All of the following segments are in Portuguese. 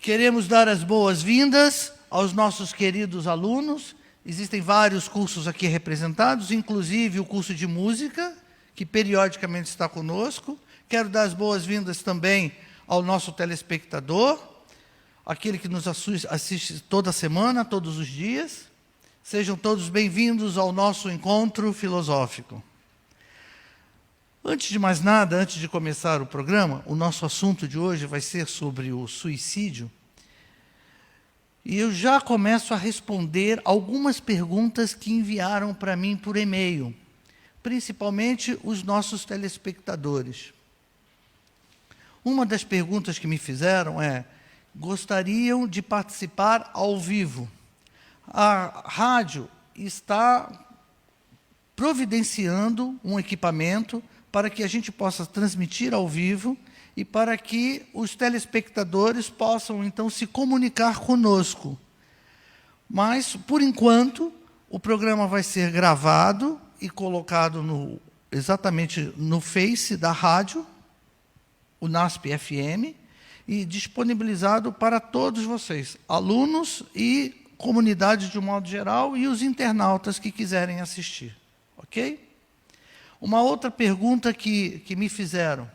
Queremos dar as boas-vindas aos nossos queridos alunos. Existem vários cursos aqui representados, inclusive o curso de música, que periodicamente está conosco. Quero dar as boas-vindas também ao nosso telespectador, aquele que nos assiste toda semana, todos os dias. Sejam todos bem-vindos ao nosso encontro filosófico. Antes de mais nada, antes de começar o programa, o nosso assunto de hoje vai ser sobre o suicídio. E eu já começo a responder algumas perguntas que enviaram para mim por e-mail, principalmente os nossos telespectadores. Uma das perguntas que me fizeram é: gostariam de participar ao vivo? A rádio está providenciando um equipamento para que a gente possa transmitir ao vivo e para que os telespectadores possam, então, se comunicar conosco. Mas, por enquanto, o programa vai ser gravado e colocado exatamente no Face da rádio, o NASP FM, e disponibilizado para todos vocês, alunos e comunidade de um modo geral, e os internautas que quiserem assistir. Ok? Uma outra pergunta que me fizeram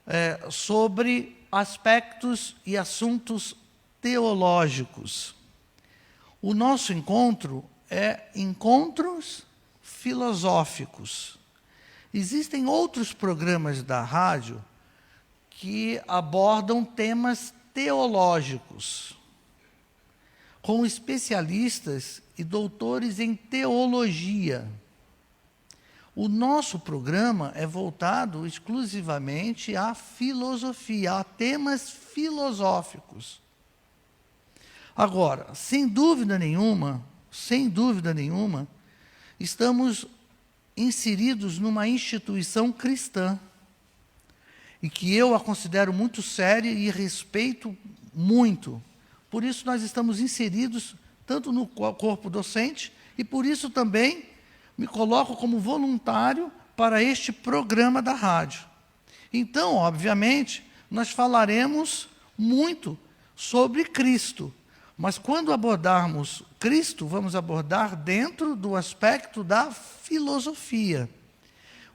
é sobre aspectos e assuntos teológicos. O nosso encontro é encontros filosóficos. Existem outros programas da rádio que abordam temas teológicos, com especialistas e doutores em teologia. O nosso programa é voltado exclusivamente à filosofia, a temas filosóficos. Agora, sem dúvida nenhuma, estamos inseridos numa instituição cristã, e que eu a considero muito séria e respeito muito. Por isso nós estamos inseridos tanto no corpo docente, e por isso também me coloco como voluntário para este programa da rádio. Então, obviamente, nós falaremos muito sobre Cristo, mas quando abordarmos Cristo, vamos abordar dentro do aspecto da filosofia.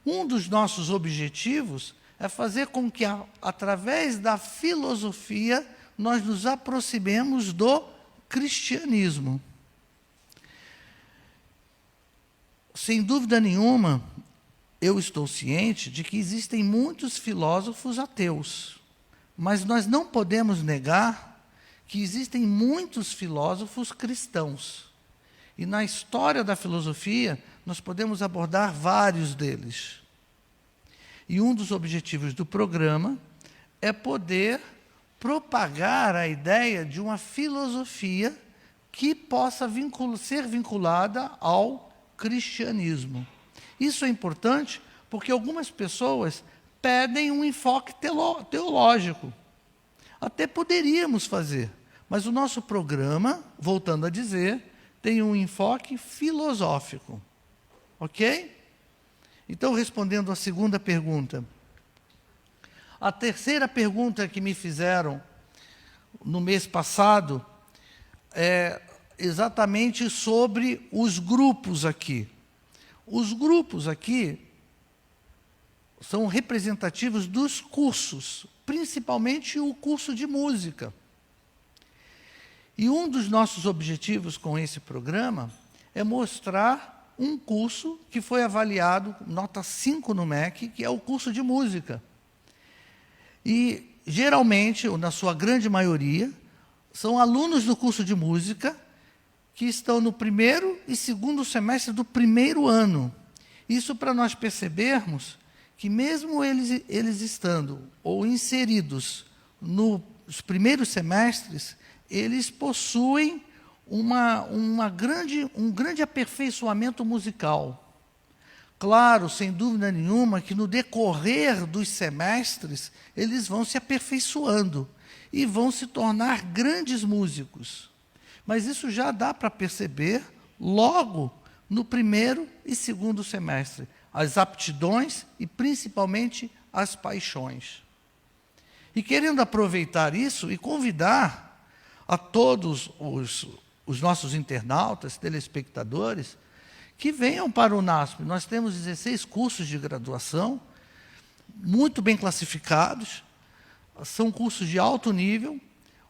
Um dos nossos objetivos é fazer com que, através da filosofia, nós nos aproximemos do cristianismo. Sem dúvida nenhuma, eu estou ciente de que existem muitos filósofos ateus, mas nós não podemos negar que existem muitos filósofos cristãos. E na história da filosofia, nós podemos abordar vários deles. E um dos objetivos do programa é poder propagar a ideia de uma filosofia que possa ser vinculada ao cristianismo. Isso é importante porque algumas pessoas pedem um enfoque teológico. Até poderíamos fazer, mas o nosso programa, voltando a dizer, tem um enfoque filosófico. Ok? Então, respondendo à segunda pergunta. A terceira pergunta que me fizeram no mês passado é exatamente sobre os grupos aqui. Os grupos aqui são representativos dos cursos, principalmente o curso de música. E um dos nossos objetivos com esse programa é mostrar um curso que foi avaliado, nota 5 no MEC, que é o curso de música. E, geralmente, ou na sua grande maioria, são alunos do curso de música que estão no primeiro e segundo semestre do primeiro ano. Isso para nós percebermos que, mesmo eles estando ou inseridos nos primeiros semestres, eles possuem um grande aperfeiçoamento musical. Claro, sem dúvida nenhuma, que no decorrer dos semestres, eles vão se aperfeiçoando e vão se tornar grandes músicos. Mas isso já dá para perceber logo no primeiro e segundo semestre, as aptidões e principalmente as paixões. E querendo aproveitar isso e convidar a todos os nossos internautas, telespectadores, que venham para o NASP. Nós temos 16 cursos de graduação, muito bem classificados, são cursos de alto nível.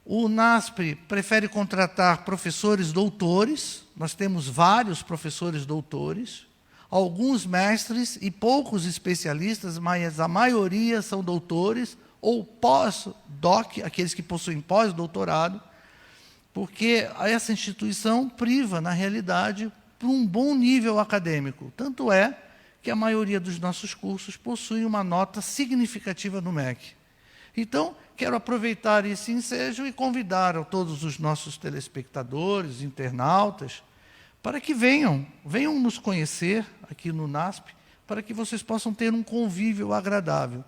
O NASP prefere contratar professores doutores, nós temos vários professores doutores, alguns mestres e poucos especialistas, mas a maioria são doutores ou pós-doc, aqueles que possuem pós-doutorado, porque essa instituição priva, na realidade, para um bom nível acadêmico. Tanto é que a maioria dos nossos cursos possui uma nota significativa no MEC. Então, quero aproveitar esse ensejo e convidar a todos os nossos telespectadores, internautas, para que venham nos conhecer aqui no NASP, para que vocês possam ter um convívio agradável.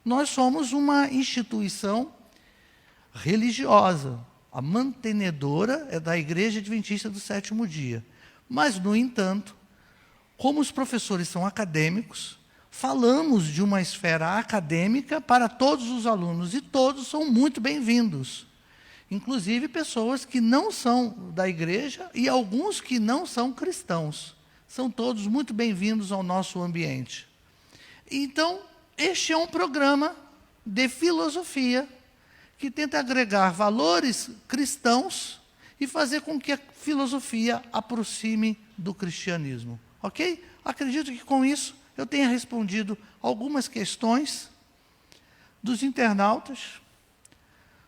Nós somos uma instituição religiosa, a mantenedora é da Igreja Adventista do Sétimo Dia. Mas, no entanto, como os professores são acadêmicos, falamos de uma esfera acadêmica para todos os alunos, e todos são muito bem-vindos. Inclusive pessoas que não são da igreja e alguns que não são cristãos. São todos muito bem-vindos ao nosso ambiente. Então, este é um programa de filosofia que tenta agregar valores cristãos e fazer com que a filosofia aproxime do cristianismo. Ok? Acredito que com isso eu tenha respondido algumas questões dos internautas,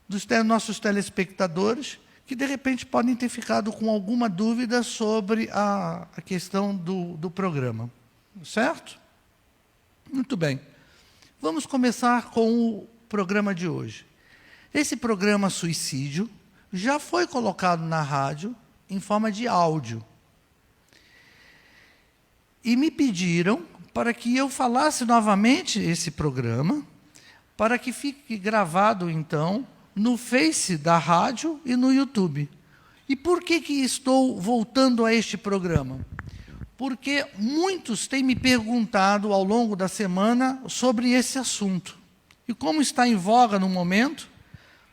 dos nossos telespectadores, que de repente podem ter ficado com alguma dúvida sobre a questão do programa. Certo? Muito bem. Vamos começar com o programa de hoje. Esse programa Suicídio já foi colocado na rádio em forma de áudio. E me pediram para que eu falasse novamente esse programa, para que fique gravado, então, no Face da rádio e no YouTube. E por que estou voltando a este programa? Porque muitos têm me perguntado ao longo da semana sobre esse assunto. E como está em voga no momento,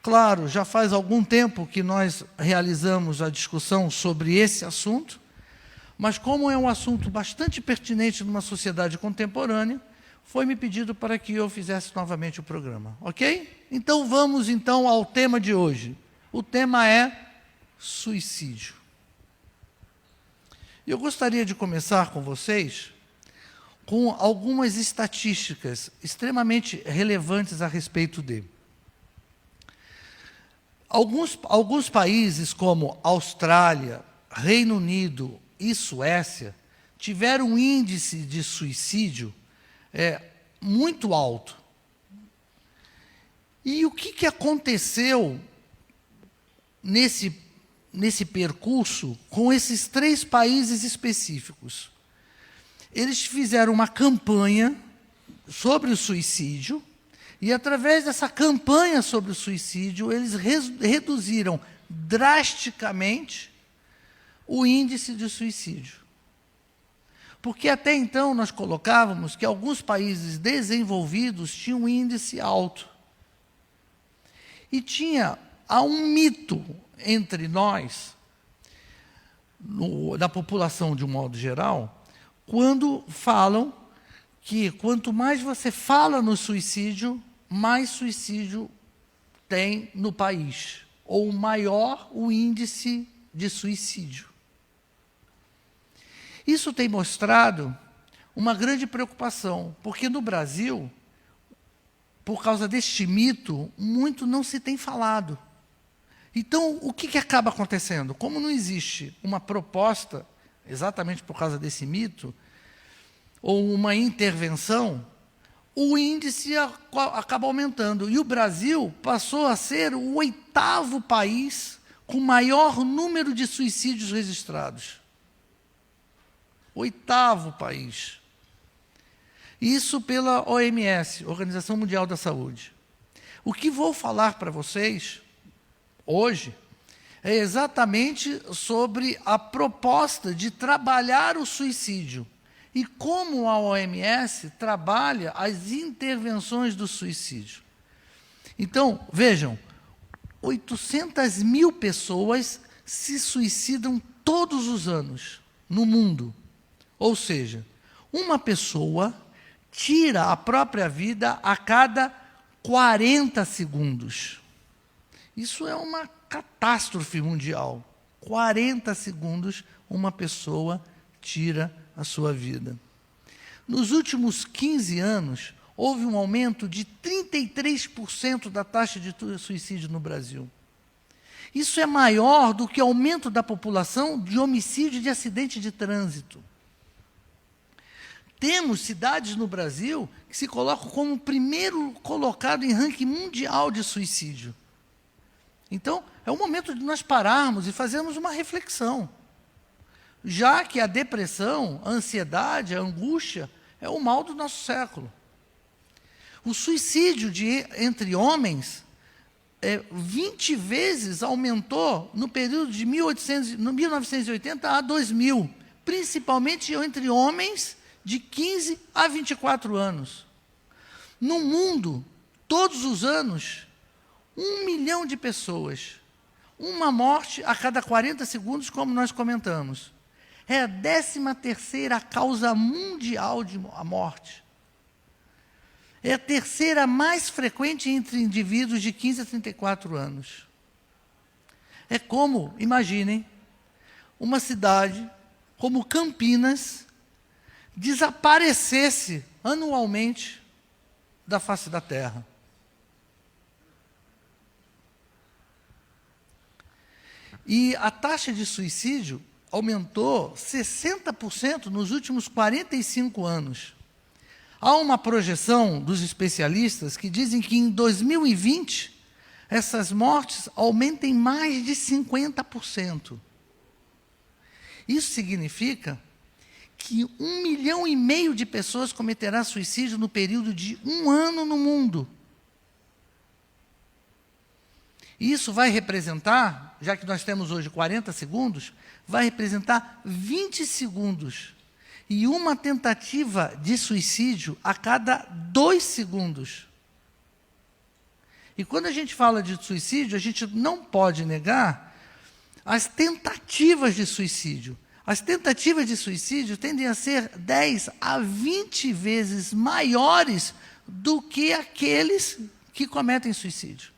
claro, já faz algum tempo que nós realizamos a discussão sobre esse assunto, mas como é um assunto bastante pertinente numa sociedade contemporânea, foi-me pedido para que eu fizesse novamente o programa. Ok? Então, vamos ao tema de hoje. O tema é suicídio. Eu gostaria de começar com vocês com algumas estatísticas extremamente relevantes a respeito dele. Alguns países, como Austrália, Reino Unido e Suécia, tiveram um índice de suicídio muito alto. E o que aconteceu nesse percurso com esses 3 países específicos? Eles fizeram uma campanha sobre o suicídio, e através dessa campanha sobre o suicídio, eles reduziram drasticamente o índice de suicídio. Porque até então nós colocávamos que alguns países desenvolvidos tinham um índice alto. E há um mito entre nós, da população de um modo geral, quando falam que quanto mais você fala no suicídio, mais suicídio tem no país, ou maior o índice de suicídio. Isso tem mostrado uma grande preocupação, porque no Brasil, por causa deste mito, muito não se tem falado. Então, o que acaba acontecendo? Como não existe uma proposta, exatamente por causa desse mito, ou uma intervenção, o índice acaba aumentando. E o Brasil passou a ser o 8º país com maior número de suicídios registrados. 8º país. Isso pela OMS, Organização Mundial da Saúde. O que vou falar para vocês hoje é exatamente sobre a proposta de trabalhar o suicídio e como a OMS trabalha as intervenções do suicídio. Então, vejam, 800 mil pessoas se suicidam todos os anos no mundo. Ou seja, uma pessoa tira a própria vida a cada 40 segundos. Isso é uma catástrofe mundial. 40 segundos, uma pessoa tira a sua vida. Nos últimos 15 anos, houve um aumento de 33% da taxa de suicídio no Brasil. Isso é maior do que o aumento da população de homicídio e de acidente de trânsito. Temos cidades no Brasil que se colocam como o primeiro colocado em ranking mundial de suicídio. Então, é o momento de nós pararmos e fazermos uma reflexão. Já que a depressão, a ansiedade, a angústia é o mal do nosso século. O suicídio entre homens 20 vezes aumentou no período de 1980 a 2000, principalmente entre homens de 15 a 24 anos. No mundo, todos os anos, 1 milhão de pessoas, uma morte a cada 40 segundos, como nós comentamos. É a 13ª causa mundial de morte. É a terceira mais frequente entre indivíduos de 15 a 34 anos. É como, imaginem, uma cidade como Campinas desaparecesse anualmente da face da Terra. E a taxa de suicídio aumentou 60% nos últimos 45 anos. Há uma projeção dos especialistas que dizem que em 2020 essas mortes aumentem mais de 50%. Isso significa que 1,5 milhão de pessoas cometerá suicídio no período de 1 ano no mundo. Isso vai representar, já que nós temos hoje 40 segundos, vai representar 20 segundos. E uma tentativa de suicídio a cada 2 segundos. E quando a gente fala de suicídio, a gente não pode negar as tentativas de suicídio. As tentativas de suicídio tendem a ser 10 a 20 vezes maiores do que aqueles que cometem suicídio.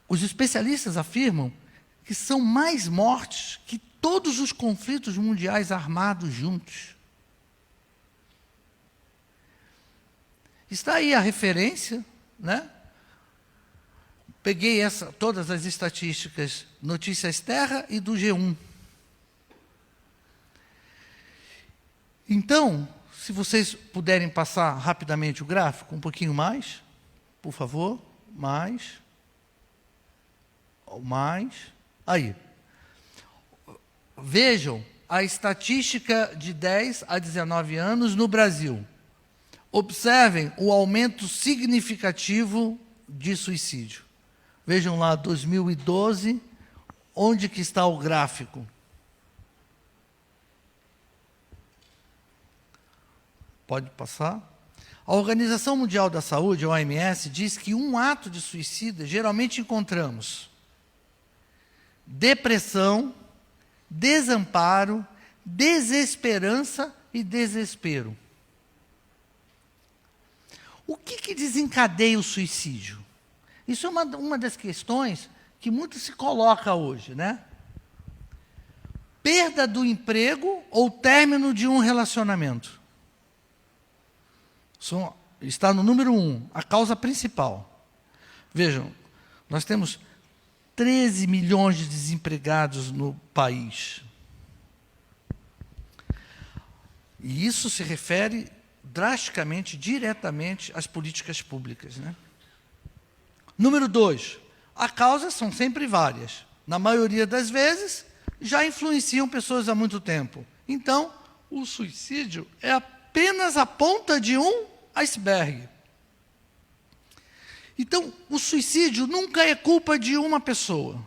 Os especialistas afirmam que são mais mortes que todos os conflitos mundiais armados juntos. Está aí a referência, né? Peguei todas as estatísticas Notícias Terra e do G1. Então, se vocês puderem passar rapidamente o gráfico, um pouquinho mais, por favor, mais. Aí. Vejam a estatística de 10 a 19 anos no Brasil. Observem o aumento significativo de suicídio. Vejam lá, 2012, onde que está o gráfico? Pode passar? A Organização Mundial da Saúde, a OMS, diz que um ato de suicídio, geralmente encontramos depressão, desamparo, desesperança e desespero. O que desencadeia o suicídio? Isso é uma das questões que muito se coloca hoje, né? Perda do emprego ou término de um relacionamento. Está no número 1, a causa principal. Vejam, nós temos 13 milhões de desempregados no país. E isso se refere drasticamente, diretamente às políticas públicas, né? Número 2, as causas são sempre várias. Na maioria das vezes, já influenciam pessoas há muito tempo. Então, o suicídio é apenas a ponta de um iceberg. Então, o suicídio nunca é culpa de uma pessoa.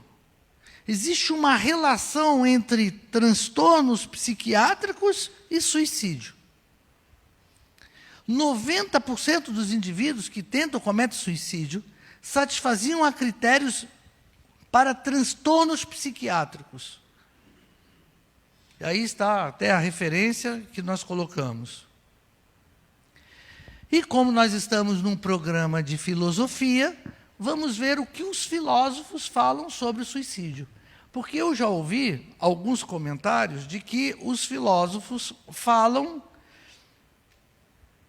Existe uma relação entre transtornos psiquiátricos e suicídio. 90% dos indivíduos que tentam cometer suicídio satisfaziam a critérios para transtornos psiquiátricos. E aí está até a referência que nós colocamos. E como nós estamos num programa de filosofia, vamos ver o que os filósofos falam sobre o suicídio. Porque eu já ouvi alguns comentários de que os filósofos falam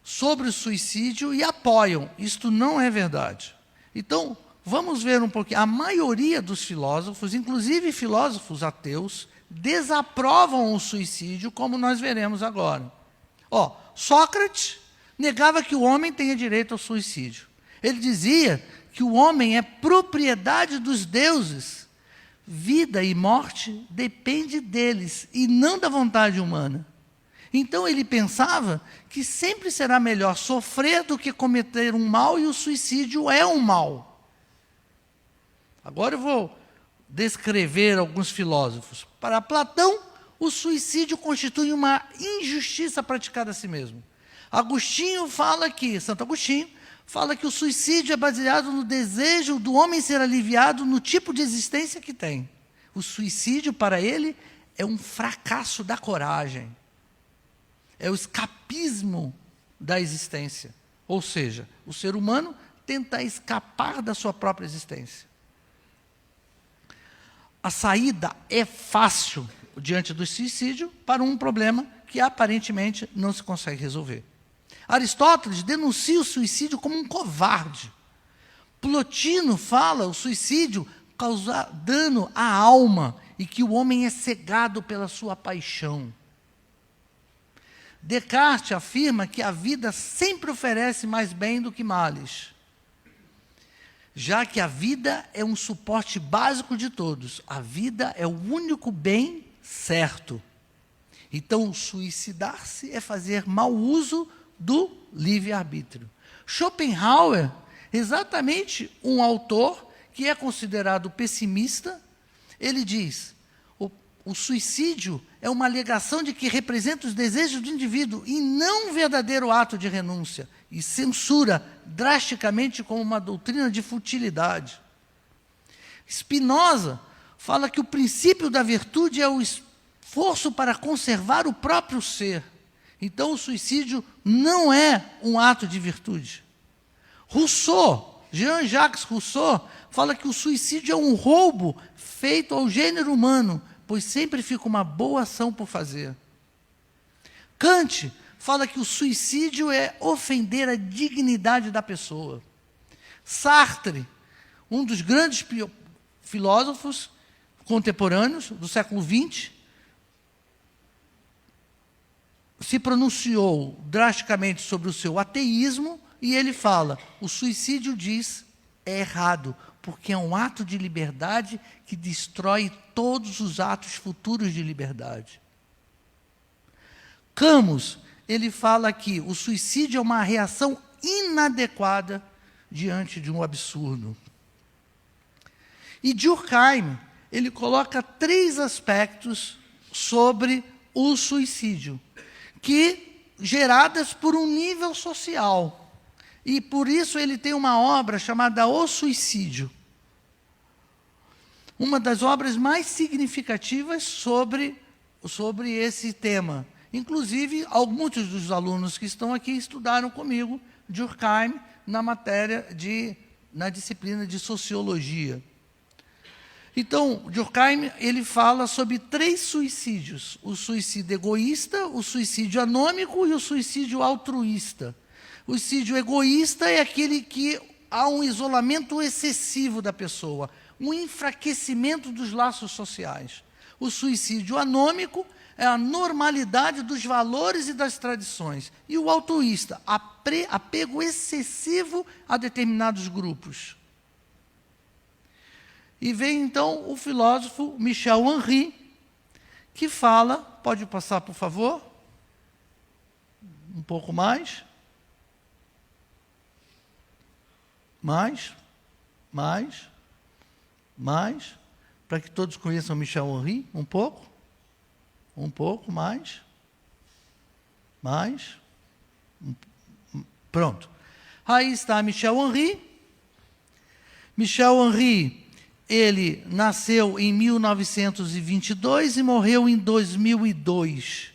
sobre o suicídio e apoiam. Isto não é verdade. Então, vamos ver um pouquinho. A maioria dos filósofos, inclusive filósofos ateus, desaprovam o suicídio, como nós veremos agora. Sócrates negava que o homem tenha direito ao suicídio. Ele dizia que o homem é propriedade dos deuses. Vida e morte depende deles e não da vontade humana. Então ele pensava que sempre será melhor sofrer do que cometer um mal, e o suicídio é um mal. Agora eu vou descrever alguns filósofos. Para Platão, o suicídio constitui uma injustiça praticada a si mesmo. Santo Agostinho fala que o suicídio é baseado no desejo do homem ser aliviado no tipo de existência que tem. O suicídio, para ele, é um fracasso da coragem. É o escapismo da existência. Ou seja, o ser humano tenta escapar da sua própria existência. A saída é fácil diante do suicídio para um problema que aparentemente não se consegue resolver. Aristóteles denuncia o suicídio como um covarde. Plotino fala o suicídio causar dano à alma e que o homem é cegado pela sua paixão. Descartes afirma que a vida sempre oferece mais bem do que males, já que a vida é um suporte básico de todos. A vida é o único bem certo. Então, suicidar-se é fazer mau uso do livre-arbítrio. Schopenhauer, exatamente um autor que é considerado pessimista, ele diz: o suicídio é uma alegação de que representa os desejos do indivíduo e não um verdadeiro ato de renúncia, e censura drasticamente como uma doutrina de futilidade. Spinoza fala que o princípio da virtude é o esforço para conservar o próprio ser. Então, o suicídio não é um ato de virtude. Rousseau, Jean-Jacques Rousseau, fala que o suicídio é um roubo feito ao gênero humano, pois sempre fica uma boa ação por fazer. Kant fala que o suicídio é ofender a dignidade da pessoa. Sartre, um dos grandes filósofos contemporâneos do século XX, se pronunciou drasticamente sobre o seu ateísmo, e ele fala: o suicídio, diz, é errado, porque é um ato de liberdade que destrói todos os atos futuros de liberdade. Camus, ele fala que o suicídio é uma reação inadequada diante de um absurdo. E Durkheim, ele coloca 3 aspectos sobre o suicídio, que geradas por um nível social. E por isso ele tem uma obra chamada O Suicídio. Uma das obras mais significativas sobre esse tema. Inclusive, muitos dos alunos que estão aqui estudaram comigo Durkheim na disciplina de Sociologia. Então, Durkheim, ele fala sobre 3 suicídios: o suicídio egoísta, o suicídio anômico e o suicídio altruísta. O suicídio egoísta é aquele que há um isolamento excessivo da pessoa, um enfraquecimento dos laços sociais. O suicídio anômico é a normalidade dos valores e das tradições. E o altruísta, apego excessivo a determinados grupos. E vem então o filósofo Michel Henry, que fala, pode passar por favor, um pouco mais, para que todos conheçam Michel Henry, um pouco mais, Pronto. Aí está Michel Henry. Michel Henry, ele nasceu em 1922 e morreu em 2002.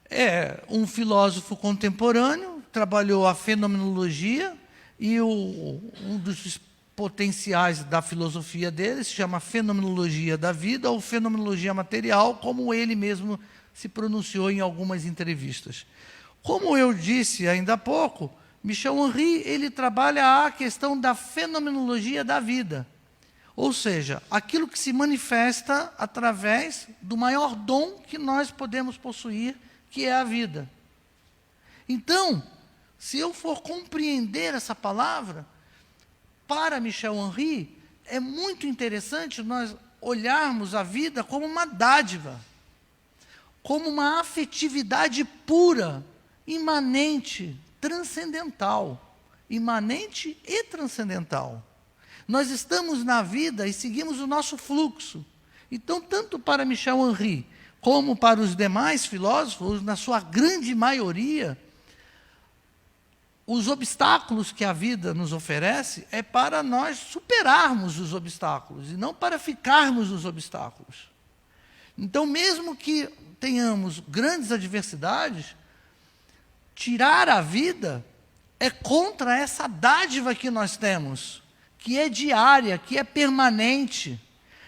É um filósofo contemporâneo, trabalhou a fenomenologia e um dos potenciais da filosofia dele se chama fenomenologia da vida ou fenomenologia material, como ele mesmo se pronunciou em algumas entrevistas. Como eu disse ainda há pouco, Michel Henry, ele trabalha a questão da fenomenologia da vida. Ou seja, aquilo que se manifesta através do maior dom que nós podemos possuir, que é a vida. Então, se eu for compreender essa palavra, para Michel Henry, é muito interessante nós olharmos a vida como uma dádiva, como uma afetividade pura, imanente, transcendental. Imanente e transcendental. Nós estamos na vida e seguimos o nosso fluxo. Então, tanto para Michel Henry, como para os demais filósofos, na sua grande maioria, os obstáculos que a vida nos oferece é para nós superarmos os obstáculos, e não para ficarmos nos obstáculos. Então, mesmo que tenhamos grandes adversidades, tirar a vida é contra essa dádiva que nós temos, que é diária, que é permanente.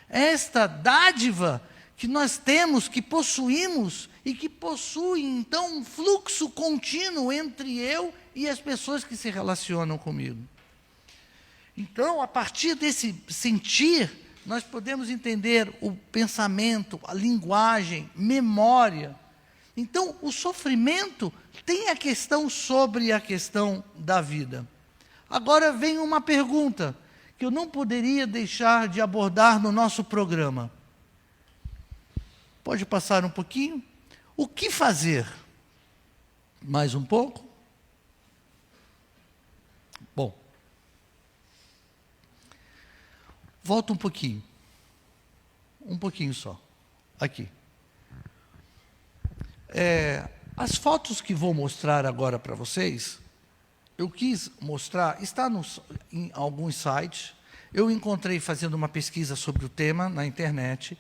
Esta dádiva que nós temos, que possuímos, e que possui, então, um fluxo contínuo entre eu e as pessoas que se relacionam comigo. Então, a partir desse sentir, nós podemos entender o pensamento, a linguagem, memória. Então, o sofrimento tem a questão sobre a questão da vida. Agora vem uma pergunta que eu não poderia deixar de abordar no nosso programa. Pode passar um pouquinho? O que fazer? Mais um pouco? Bom. Volta um pouquinho. Um pouquinho só. Aqui. As fotos que vou mostrar agora para vocês, eu quis mostrar, está em alguns sites, eu encontrei fazendo uma pesquisa sobre o tema na internet,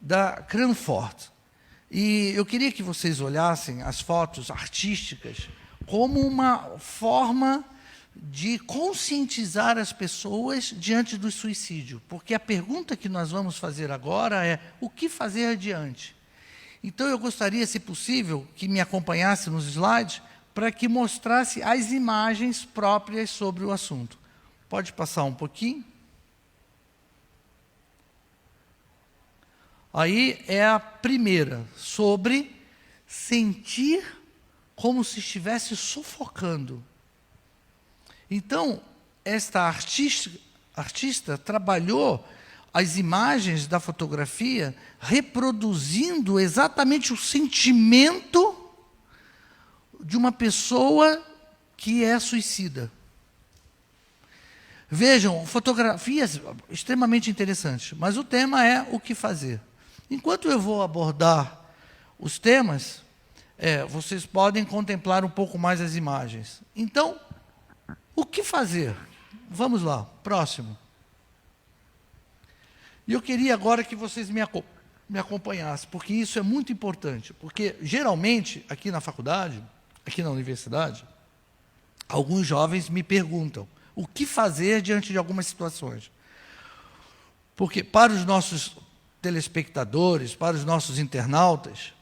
da Cranford. E eu queria que vocês olhassem as fotos artísticas como uma forma de conscientizar as pessoas diante do suicídio. Porque a pergunta que nós vamos fazer agora é: o que fazer adiante? Então, eu gostaria, se possível, que me acompanhasse nos slides para que mostrasse as imagens próprias sobre o assunto. Pode passar um pouquinho? Aí é a primeira, sobre sentir como se estivesse sufocando. Então, esta artista trabalhou as imagens da fotografia reproduzindo exatamente o sentimento de uma pessoa que é suicida. Vejam, fotografias extremamente interessantes, mas o tema é o que fazer. Enquanto eu vou abordar os temas, vocês podem contemplar um pouco mais as imagens. Então, o que fazer? Vamos lá, próximo. E eu queria agora que vocês me acompanhassem, porque isso é muito importante. Porque, geralmente, aqui na faculdade, aqui na universidade, alguns jovens me perguntam o que fazer diante de algumas situações. Porque, para os nossos telespectadores, para os nossos internautas,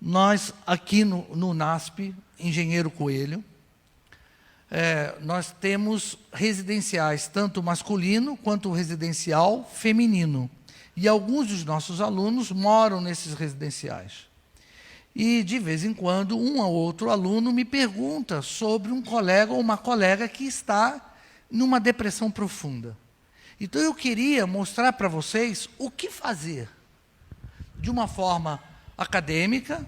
nós, aqui no NASP, Engenheiro Coelho, nós temos residenciais, tanto masculino quanto residencial feminino. E alguns dos nossos alunos moram nesses residenciais. E, de vez em quando, um ou outro aluno me pergunta sobre um colega ou uma colega que está numa depressão profunda. Então, eu queria mostrar para vocês o que fazer, de uma forma acadêmica,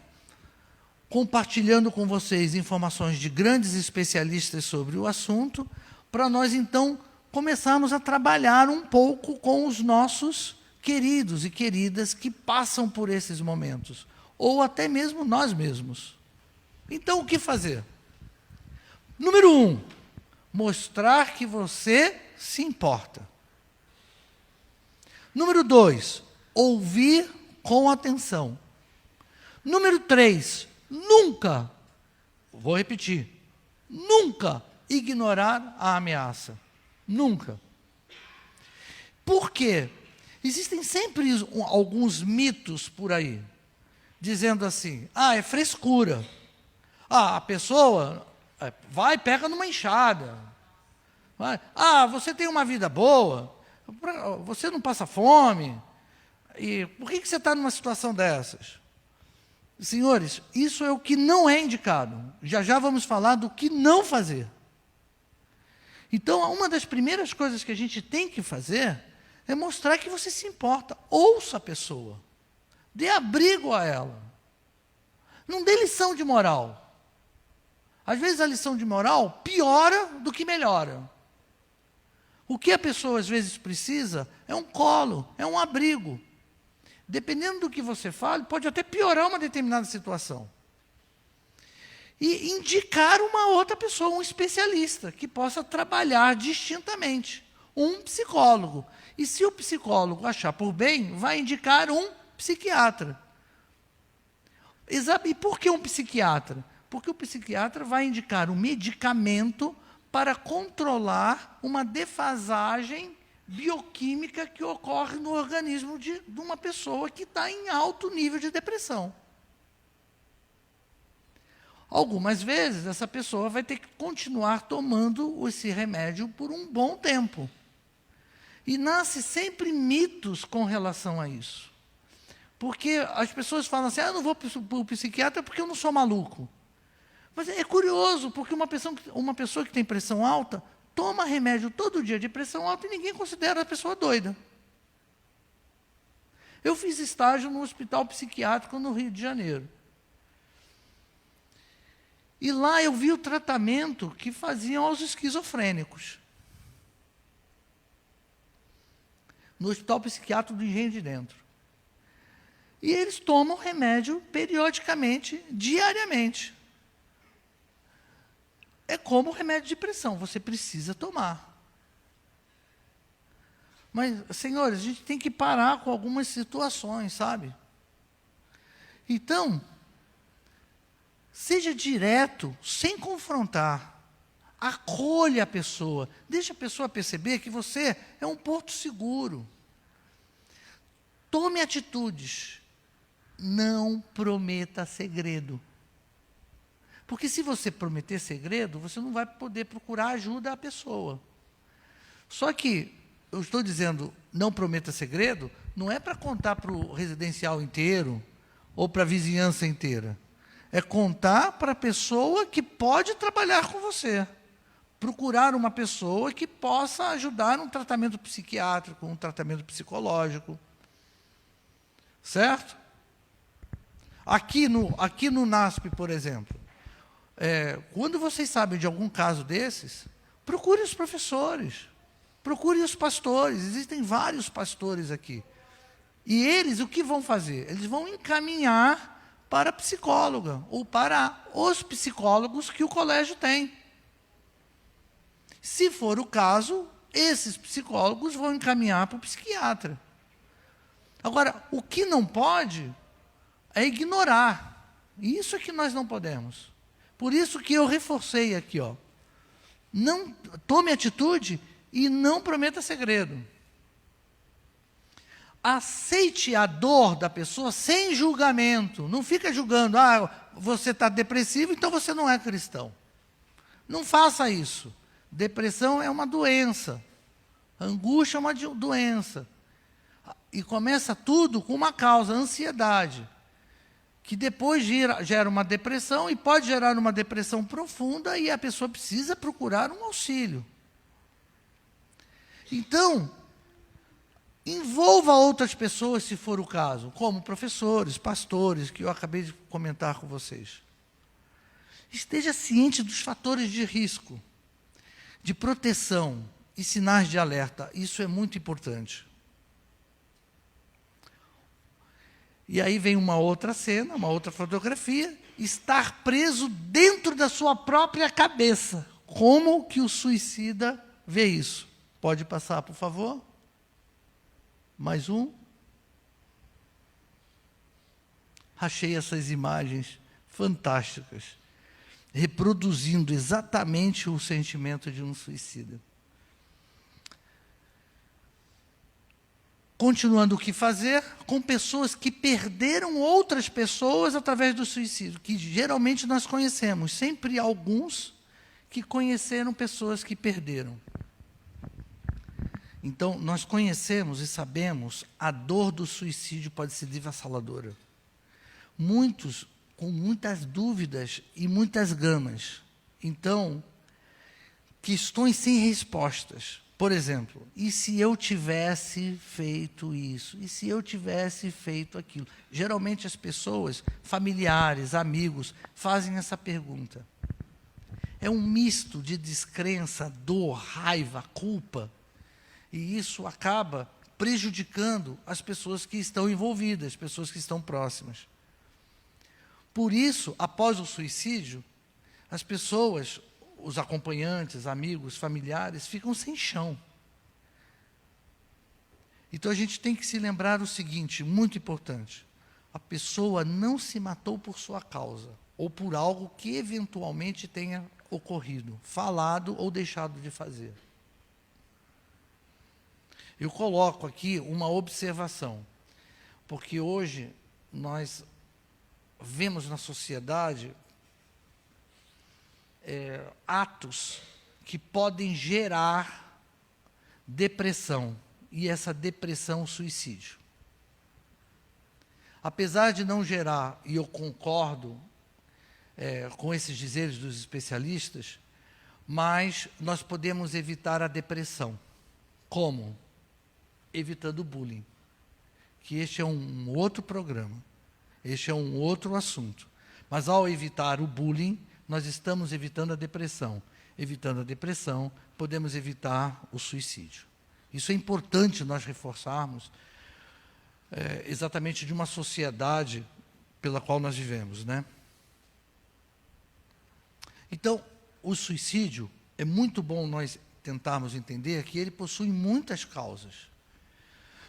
compartilhando com vocês informações de grandes especialistas sobre o assunto, para nós, então, começarmos a trabalhar um pouco com os nossos queridos e queridas que passam por esses momentos, ou até mesmo nós mesmos. Então, o que fazer? Número 1, mostrar que você se importa. Número 2, ouvir com atenção. Número 3, nunca, vou repetir, nunca ignorar a ameaça. Nunca. Por quê? Existem sempre alguns mitos por aí, dizendo assim, é frescura. A pessoa vai e pega numa enxada. Você tem uma vida boa, você não passa fome, e por que você está numa situação dessas? Senhores, isso é o que não é indicado. Já vamos falar do que não fazer. Então, uma das primeiras coisas que a gente tem que fazer é mostrar que você se importa. Ouça a pessoa. Dê abrigo a ela. Não dê lição de moral. Às vezes a lição de moral piora do que melhora. O que a pessoa às vezes precisa é um colo, é um abrigo. Dependendo do que você fale, pode até piorar uma determinada situação. E indicar uma outra pessoa, um especialista, que possa trabalhar distintamente. Um psicólogo. E se o psicólogo achar por bem, vai indicar um psiquiatra. E por que um psiquiatra? Porque o psiquiatra vai indicar um medicamento para controlar uma defasagem bioquímica que ocorre no organismo de uma pessoa que está em alto nível de depressão. Algumas vezes, essa pessoa vai ter que continuar tomando esse remédio por um bom tempo. E nasce sempre mitos com relação a isso. Porque as pessoas falam assim, eu não vou para o psiquiatra porque eu não sou maluco. Mas é curioso, porque uma pessoa que tem pressão alta toma remédio todo dia de pressão alta e ninguém considera a pessoa doida. Eu fiz estágio no hospital psiquiátrico no Rio de Janeiro. E lá eu vi o tratamento que faziam aos esquizofrênicos. No hospital psiquiátrico do Engenho de Dentro. E eles tomam remédio periodicamente, diariamente. É como remédio de pressão, você precisa tomar. Mas, senhores, a gente tem que parar com algumas situações, sabe? Então, seja direto, sem confrontar. Acolha a pessoa. Deixe a pessoa perceber que você é um porto seguro. Tome atitudes. Não prometa segredo. Porque se você prometer segredo, você não vai poder procurar ajuda à pessoa. Só que, eu estou dizendo, não prometa segredo, não é para contar para o residencial inteiro, ou para a vizinhança inteira. É contar para a pessoa que pode trabalhar com você. Procurar uma pessoa que possa ajudar num tratamento psiquiátrico, um tratamento psicológico. Certo? Aqui no NASP, por exemplo, quando vocês sabem de algum caso desses, procure os professores, procure os pastores, existem vários pastores aqui. E eles, o que vão fazer? Eles vão encaminhar para a psicóloga, ou para os psicólogos que o colégio tem. Se for o caso, esses psicólogos vão encaminhar para o psiquiatra. Agora, o que não pode é ignorar. Isso é que nós não podemos. Por isso que eu reforcei aqui, não tome atitude e não prometa segredo. Aceite a dor da pessoa sem julgamento. Não fica julgando, você está depressivo, então você não é cristão. Não faça isso. Depressão é uma doença. Angústia é uma doença. E começa tudo com uma causa, a ansiedade. Que depois gera uma depressão e pode gerar uma depressão profunda e a pessoa precisa procurar um auxílio. Então, envolva outras pessoas, se for o caso, como professores, pastores, que eu acabei de comentar com vocês. Esteja ciente dos fatores de risco, de proteção e sinais de alerta. Isso é muito importante. E aí vem uma outra cena, uma outra fotografia, estar preso dentro da sua própria cabeça. Como que o suicida vê isso? Pode passar, por favor? Mais um. Achei essas imagens fantásticas, reproduzindo exatamente o sentimento de um suicida. Continuando, o que fazer com pessoas que perderam outras pessoas através do suicídio, que geralmente nós conhecemos, sempre alguns que conheceram pessoas que perderam. Então, nós conhecemos e sabemos, a dor do suicídio pode ser devassaladora. Muitos com muitas dúvidas e muitas gamas. Então, questões sem respostas. Por exemplo, e se eu tivesse feito isso? E se eu tivesse feito aquilo? Geralmente as pessoas, familiares, amigos, fazem essa pergunta. É um misto de descrença, dor, raiva, culpa. E isso acaba prejudicando as pessoas que estão envolvidas, as pessoas que estão próximas. Por isso, após o suicídio, as pessoas, os acompanhantes, amigos, familiares, ficam sem chão. Então a gente tem que se lembrar o seguinte, muito importante: a pessoa não se matou por sua causa, ou por algo que eventualmente tenha ocorrido, falado ou deixado de fazer. Eu coloco aqui uma observação, porque hoje nós vemos na sociedade atos que podem gerar depressão, e essa depressão, suicídio. Apesar de não gerar, e eu concordo com esses dizeres dos especialistas, mas nós podemos evitar a depressão. Como? Evitando o bullying, que este é um outro programa, este é um outro assunto. Mas ao evitar o bullying, nós estamos evitando a depressão. Evitando a depressão, podemos evitar o suicídio. Isso é importante nós reforçarmos, exatamente de uma sociedade pela qual nós vivemos, né? Então, o suicídio, é muito bom nós tentarmos entender que ele possui muitas causas.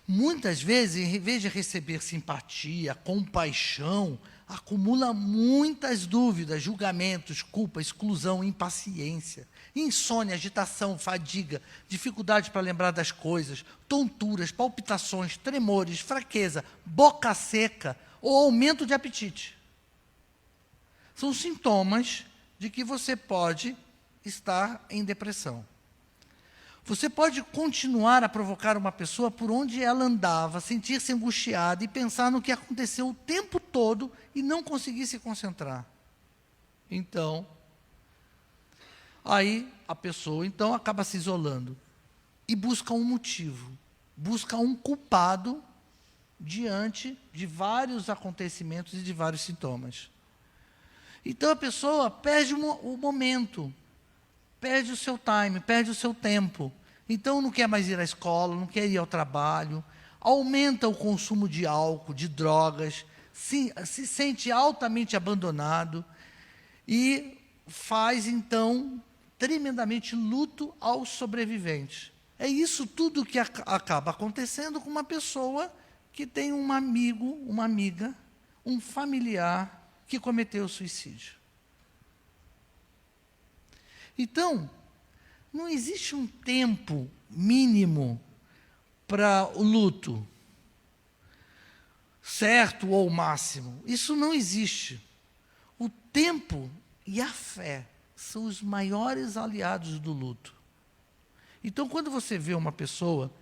Muitas vezes, em vez de receber simpatia, compaixão, acumula muitas dúvidas, julgamentos, culpa, exclusão, impaciência, insônia, agitação, fadiga, dificuldade para lembrar das coisas, tonturas, palpitações, tremores, fraqueza, boca seca ou aumento de apetite. São sintomas de que você pode estar em depressão. Você pode continuar a provocar uma pessoa por onde ela andava, sentir-se angustiada e pensar no que aconteceu o tempo todo e não conseguir se concentrar. Então, aí a pessoa então acaba se isolando e busca um motivo, busca um culpado diante de vários acontecimentos e de vários sintomas. Então a pessoa perde o momento, perde o seu time, perde o seu tempo. Então não quer mais ir à escola, não quer ir ao trabalho, aumenta o consumo de álcool, de drogas, se sente altamente abandonado e faz então tremendamente luto aos sobreviventes. É isso tudo que acaba acontecendo com uma pessoa que tem um amigo, uma amiga, um familiar que cometeu suicídio. Então, não existe um tempo mínimo para o luto, certo ou máximo. Isso não existe. O tempo e a fé são os maiores aliados do luto. Então, quando você vê uma pessoa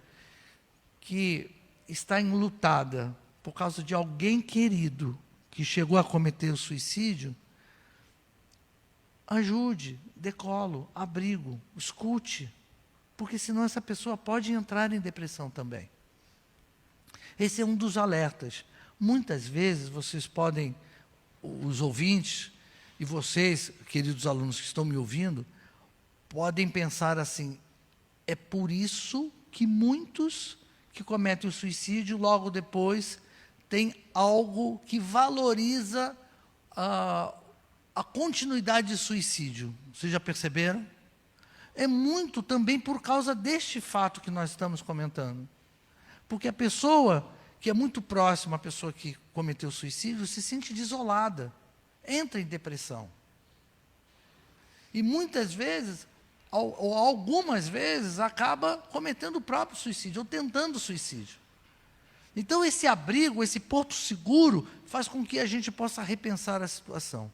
que está enlutada por causa de alguém querido que chegou a cometer o suicídio, ajude, dê colo, abrigo, escute, porque senão essa pessoa pode entrar em depressão também. Esse é um dos alertas. Muitas vezes vocês podem, os ouvintes, e vocês, queridos alunos que estão me ouvindo, podem pensar assim: é por isso que muitos que cometem o suicídio, logo depois, têm algo que valoriza a continuidade de suicídio. Vocês já perceberam? É muito também por causa deste fato que nós estamos comentando. Porque a pessoa que é muito próxima à pessoa que cometeu suicídio se sente desolada, entra em depressão. E muitas vezes, ou algumas vezes, acaba cometendo o próprio suicídio, ou tentando suicídio. Então, esse abrigo, esse porto seguro, faz com que a gente possa repensar a situação.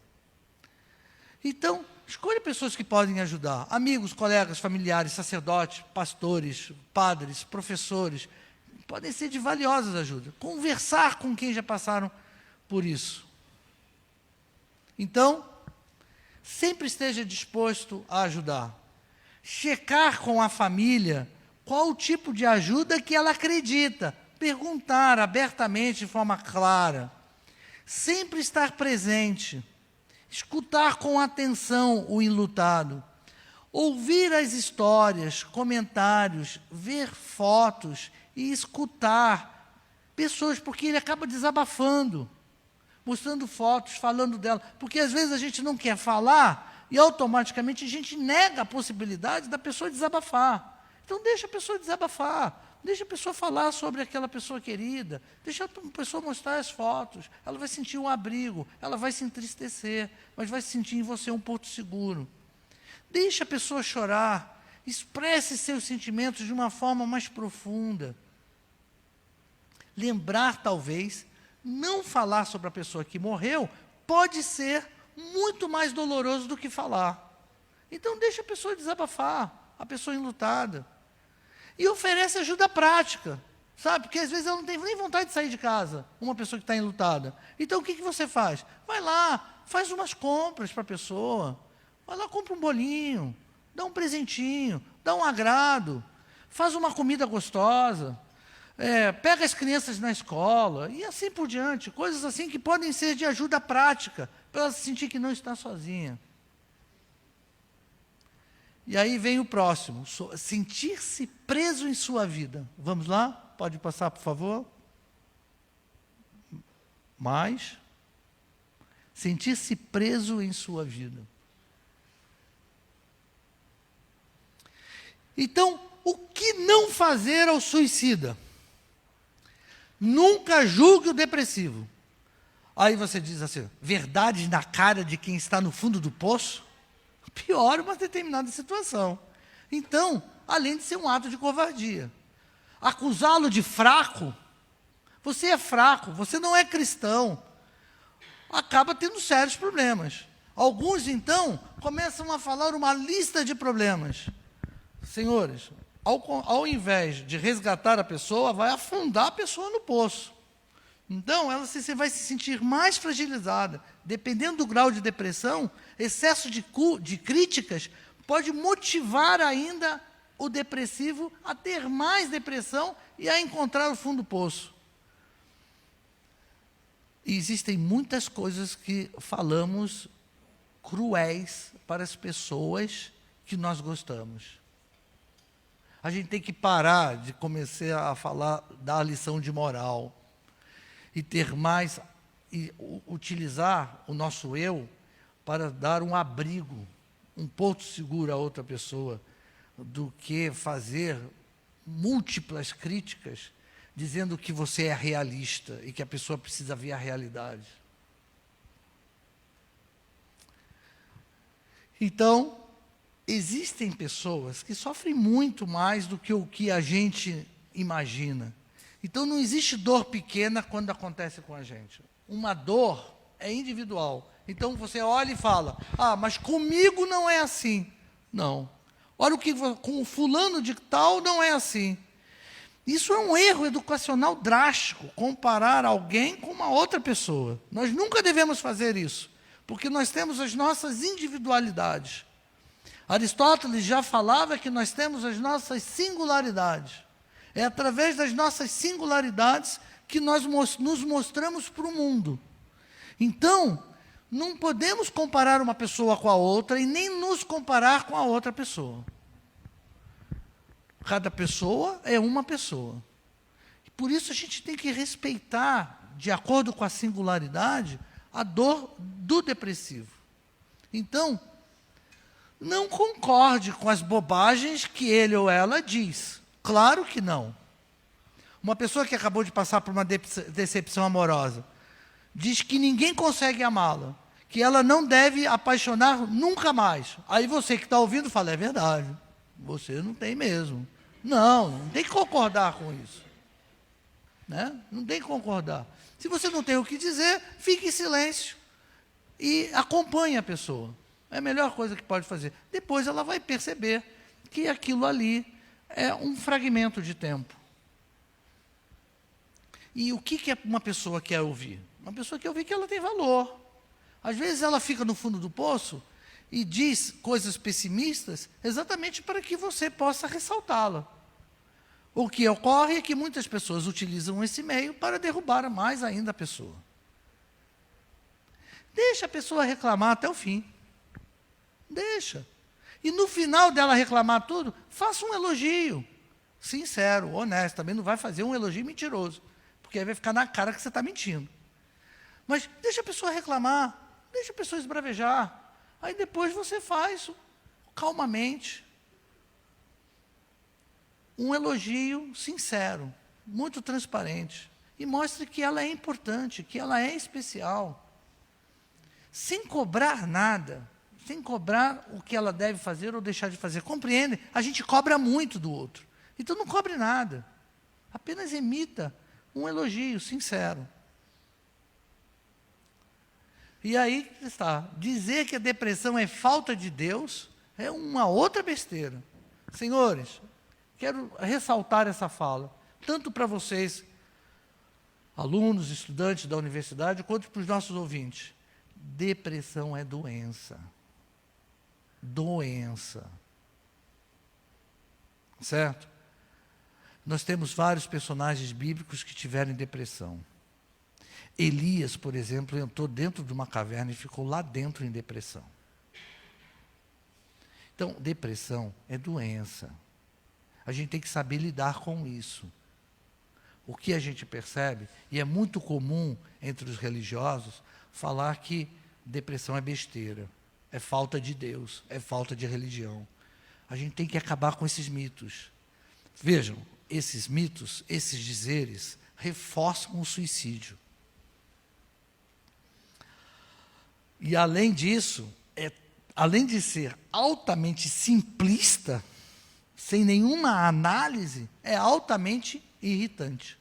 Então, escolha pessoas que podem ajudar. Amigos, colegas, familiares, sacerdotes, pastores, padres, professores. Podem ser de valiosas ajudas. Conversar com quem já passaram por isso. Então, sempre esteja disposto a ajudar. Checar com a família qual o tipo de ajuda que ela acredita. Perguntar abertamente, de forma clara. Sempre estar presente. Escutar com atenção o enlutado. Ouvir as histórias, comentários, ver fotos e escutar pessoas, porque ele acaba desabafando, mostrando fotos, falando dela. Porque às vezes a gente não quer falar e automaticamente a gente nega a possibilidade da pessoa desabafar. Então deixa a pessoa desabafar. Deixa a pessoa falar sobre aquela pessoa querida, deixa a pessoa mostrar as fotos, ela vai sentir um abrigo, ela vai se entristecer, mas vai sentir em você um porto seguro. Deixa a pessoa chorar, expresse seus sentimentos de uma forma mais profunda. Lembrar, talvez, não falar sobre a pessoa que morreu, pode ser muito mais doloroso do que falar. Então deixa a pessoa desabafar, a pessoa enlutada. E oferece ajuda prática, sabe? Porque às vezes ela não tem nem vontade de sair de casa, uma pessoa que está enlutada. Então o que você faz? Vai lá, faz umas compras para a pessoa, vai lá, compra um bolinho, dá um presentinho, dá um agrado, faz uma comida gostosa, pega as crianças na escola, e assim por diante. Coisas assim que podem ser de ajuda prática, para ela sentir que não está sozinha. E aí vem o próximo, sentir-se preso em sua vida. Vamos lá? Pode passar, por favor? Mais. Sentir-se preso em sua vida. Então, o que não fazer ao suicida? Nunca julgue o depressivo. Aí você diz assim, verdade na cara de quem está no fundo do poço? Piora uma determinada situação. Então, além de ser um ato de covardia, acusá-lo de fraco, você é fraco, você não é cristão, acaba tendo sérios problemas. Alguns, então, começam a falar uma lista de problemas. Senhores, ao invés de resgatar a pessoa, vai afundar a pessoa no poço. Então, ela vai se sentir mais fragilizada. Dependendo do grau de depressão, excesso de críticas pode motivar ainda o depressivo a ter mais depressão e a encontrar o fundo do poço. E existem muitas coisas que falamos cruéis para as pessoas que nós gostamos. A gente tem que parar de começar a falar, dar lição de moral. E ter mais, e utilizar o nosso eu para dar um abrigo, um porto seguro a outra pessoa, do que fazer múltiplas críticas, dizendo que você é realista e que a pessoa precisa ver a realidade. Então, existem pessoas que sofrem muito mais do que o que a gente imagina. Então, não existe dor pequena quando acontece com a gente. Uma dor é individual. Então, você olha e fala, mas comigo não é assim. Não. Olha com o fulano de tal não é assim. Isso é um erro educacional drástico, comparar alguém com uma outra pessoa. Nós nunca devemos fazer isso, porque nós temos as nossas individualidades. Aristóteles já falava que nós temos as nossas singularidades. É através das nossas singularidades que nós nos mostramos para o mundo. Então, não podemos comparar uma pessoa com a outra e nem nos comparar com a outra pessoa. Cada pessoa é uma pessoa. Por isso a gente tem que respeitar, de acordo com a singularidade, a dor do depressivo. Então, não concorde com as bobagens que ele ou ela diz. Claro que não. Uma pessoa que acabou de passar por uma decepção amorosa, diz que ninguém consegue amá-la, que ela não deve apaixonar nunca mais. Aí você que está ouvindo fala, é verdade, você não tem mesmo. Não tem que concordar com isso. Né? Não tem que concordar. Se você não tem o que dizer, fique em silêncio e acompanhe a pessoa. É a melhor coisa que pode fazer. Depois ela vai perceber que aquilo ali é um fragmento de tempo. E o que uma pessoa quer ouvir? Uma pessoa quer ouvir que ela tem valor. Às vezes ela fica no fundo do poço e diz coisas pessimistas exatamente para que você possa ressaltá-la. O que ocorre é que muitas pessoas utilizam esse meio para derrubar mais ainda a pessoa. Deixa a pessoa reclamar até o fim. Deixa. E no final dela reclamar tudo, faça um elogio. Sincero, honesto. Também não vai fazer um elogio mentiroso. Porque aí vai ficar na cara que você está mentindo. Mas deixa a pessoa reclamar. Deixa a pessoa esbravejar. Aí depois você faz calmamente um elogio sincero, muito transparente. E mostre que ela é importante, que ela é especial. Sem cobrar nada. Sem cobrar o que ela deve fazer ou deixar de fazer. Compreende? A gente cobra muito do outro. Então não cobre nada. Apenas emita um elogio sincero. E aí está. Dizer que a depressão é falta de Deus é uma outra besteira. Senhores, quero ressaltar essa fala, tanto para vocês, alunos, estudantes da universidade, quanto para os nossos ouvintes. Depressão é doença. Doença. Certo? Nós temos vários personagens bíblicos que tiveram depressão. Elias, por exemplo, entrou dentro de uma caverna e ficou lá dentro em depressão. Então, depressão é doença. A gente tem que saber lidar com isso. O que a gente percebe, e é muito comum entre os religiosos, falar que depressão é besteira, é falta de Deus, é falta de religião. A gente tem que acabar com esses mitos. Vejam, esses mitos, esses dizeres, reforçam o suicídio. E além disso, além de ser altamente simplista, sem nenhuma análise, é altamente irritante.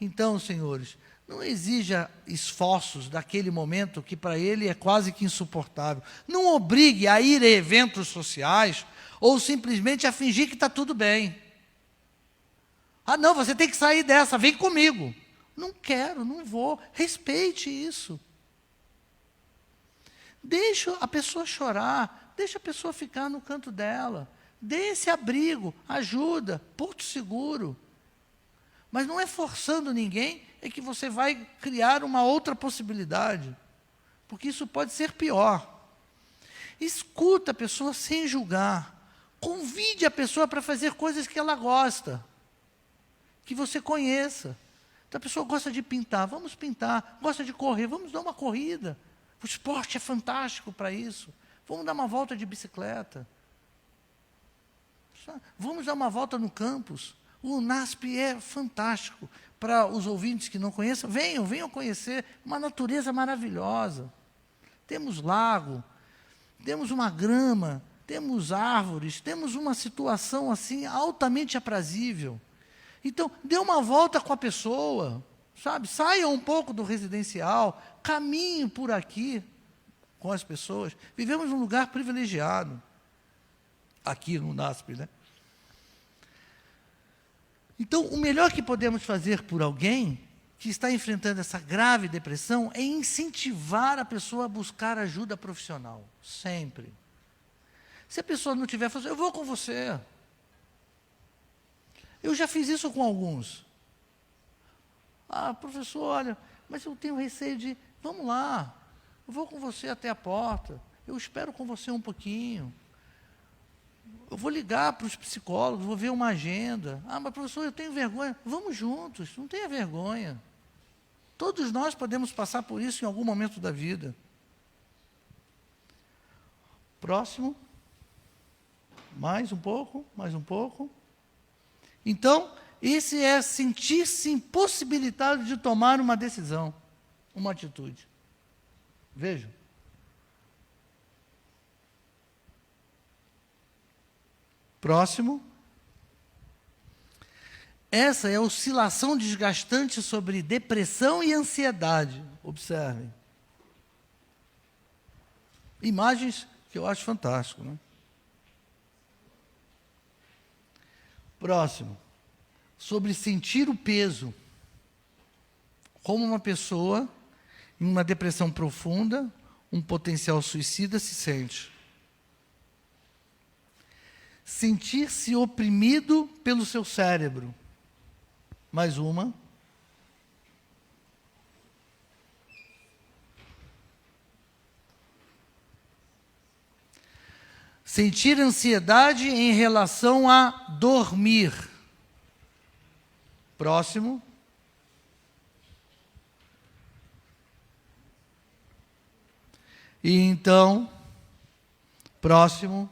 Então, senhores, não exija esforços daquele momento que para ele é quase que insuportável. Não obrigue a ir a eventos sociais ou simplesmente a fingir que está tudo bem. Ah, não, você tem que sair dessa, vem comigo. Não quero, não vou. Respeite isso. Deixa a pessoa chorar, deixa a pessoa ficar no canto dela. Dê esse abrigo, ajuda, porto seguro. Mas não é forçando ninguém, é que você vai criar uma outra possibilidade. Porque isso pode ser pior. Escuta a pessoa sem julgar. Convide a pessoa para fazer coisas que ela gosta. Que você conheça. Então a pessoa gosta de pintar, vamos pintar. Gosta de correr, vamos dar uma corrida. O esporte é fantástico para isso. Vamos dar uma volta de bicicleta. Vamos dar uma volta no campus. O NASP é fantástico. Para os ouvintes que não conheçam, venham conhecer uma natureza maravilhosa. Temos lago, temos uma grama, temos árvores, temos uma situação assim altamente aprazível. Então, dê uma volta com a pessoa, sabe? Saia um pouco do residencial, caminhe por aqui com as pessoas. Vivemos num lugar privilegiado, aqui no NASP, né? Então, o melhor que podemos fazer por alguém que está enfrentando essa grave depressão é incentivar a pessoa a buscar ajuda profissional, sempre. Se a pessoa não tiver, eu vou com você. Eu já fiz isso com alguns. Ah, professor, olha, mas eu tenho receio de... Vamos lá, eu vou com você até a porta, eu espero com você um pouquinho. Eu vou ligar para os psicólogos, vou ver uma agenda. Ah, mas professor, eu tenho vergonha. Vamos juntos, não tenha vergonha. Todos nós podemos passar por isso em algum momento da vida. Próximo. Mais um pouco, mais um pouco. Então, esse é sentir-se impossibilitado de tomar uma decisão, uma atitude. Vejam. Próximo. Essa é a oscilação desgastante sobre depressão e ansiedade. Observem. Imagens que eu acho fantástico, né? Próximo. Sobre sentir o peso. Como uma pessoa em uma depressão profunda, um potencial suicida se sente. Sentir-se oprimido pelo seu cérebro. Mais uma. Sentir ansiedade em relação a dormir. Próximo. E então, próximo.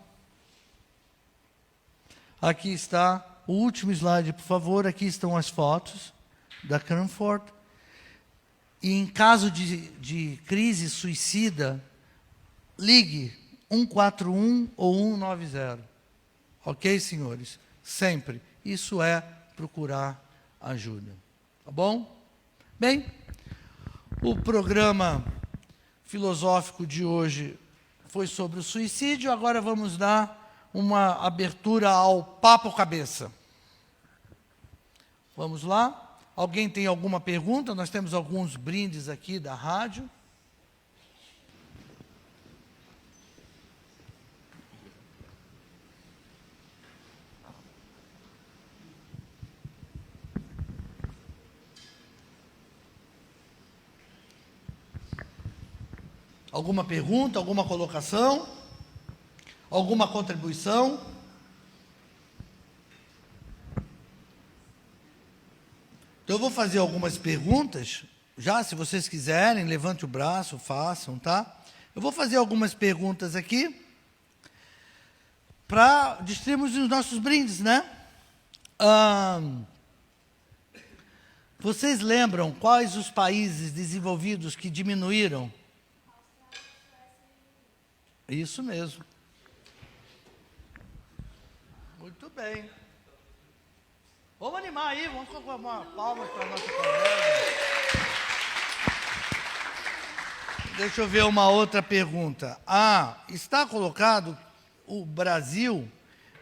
Aqui está o último slide, por favor. Aqui estão as fotos da Cranford. E em caso de crise suicida, ligue 141 ou 190. Ok, senhores? Sempre. Isso é procurar ajuda. Tá bom? Bem, o programa filosófico de hoje foi sobre o suicídio. Agora vamos dar uma abertura ao papo cabeça. Vamos lá? Alguém tem alguma pergunta? Nós temos alguns brindes aqui da rádio. Alguma pergunta, alguma colocação? Alguma contribuição? Então, eu vou fazer algumas perguntas. Já, se vocês quiserem, levante o braço, façam, tá? Eu vou fazer algumas perguntas aqui para distribuirmos os nossos brindes, né? Vocês lembram quais os países desenvolvidos que diminuíram? Isso mesmo. Muito bem. Vamos animar aí, vamos colocar uma palma para a nossa colega. Deixa eu ver uma outra pergunta. Está colocado o Brasil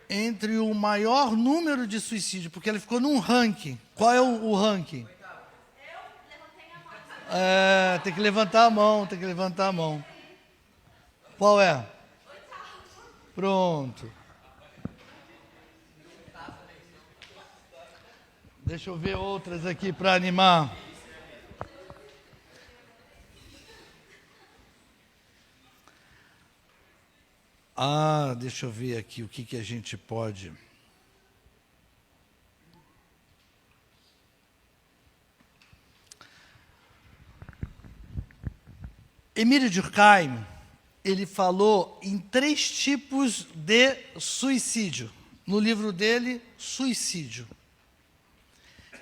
entre o maior número de suicídios, porque ele ficou num ranking. Qual é o ranking? Eu levantei a mão. Tem que levantar a mão, tem que levantar a mão. Qual é? Pronto. Deixa eu ver outras aqui para animar. Deixa eu ver aqui o que a gente pode. Emílio Durkheim, ele falou em 3 tipos de suicídio. No livro dele, Suicídio.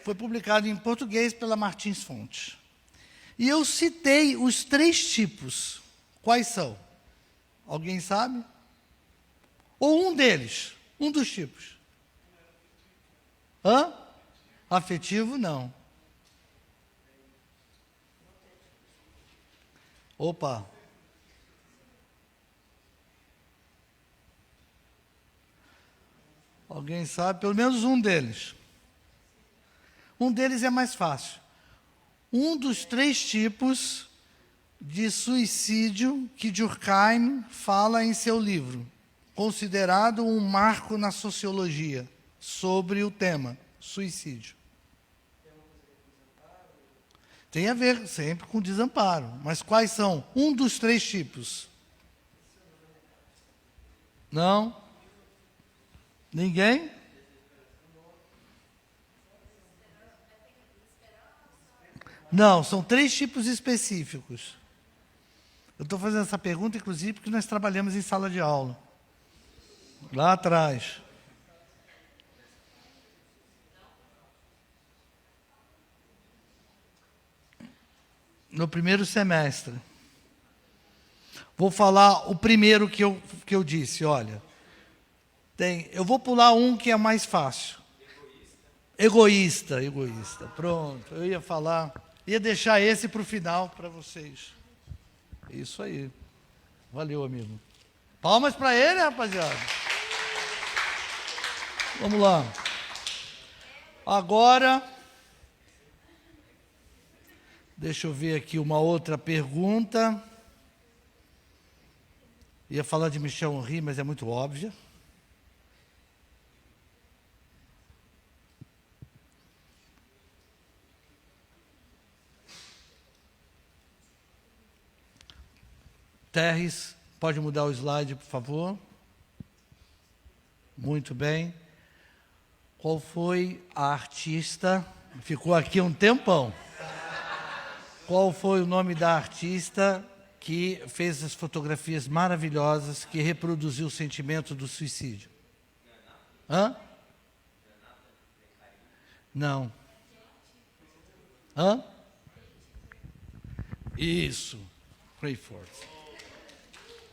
Foi publicado em português pela Martins Fontes. E eu citei os 3 tipos. Quais são? Alguém sabe? Ou um deles, um dos tipos. Afetivo, não. Opa. Alguém sabe? Pelo menos um deles. Um deles é mais fácil. Um dos 3 tipos de suicídio que Durkheim fala em seu livro, considerado um marco na sociologia, sobre o tema, suicídio. Tem a ver sempre com desamparo. Mas quais são? Um dos 3 tipos. Não? Ninguém? Não, são 3 tipos específicos. Eu estou fazendo essa pergunta, inclusive, porque nós trabalhamos em sala de aula. Lá atrás. No primeiro semestre. Vou falar o primeiro que eu disse, olha. Eu vou pular um que é mais fácil. Egoísta. Pronto, eu ia falar. Ia deixar esse para o final para vocês. Isso aí. Valeu, amigo. Palmas para ele, rapaziada. Vamos lá. Agora, deixa eu ver aqui uma outra pergunta. Ia falar de Michel Henry, mas é muito óbvia. Terres, pode mudar o slide, por favor? Muito bem. Qual foi a artista? Ficou aqui um tempão. Qual foi o nome da artista que fez as fotografias maravilhosas, que reproduziu o sentimento do suicídio? Hã? Não. Hã? Isso. Crayford.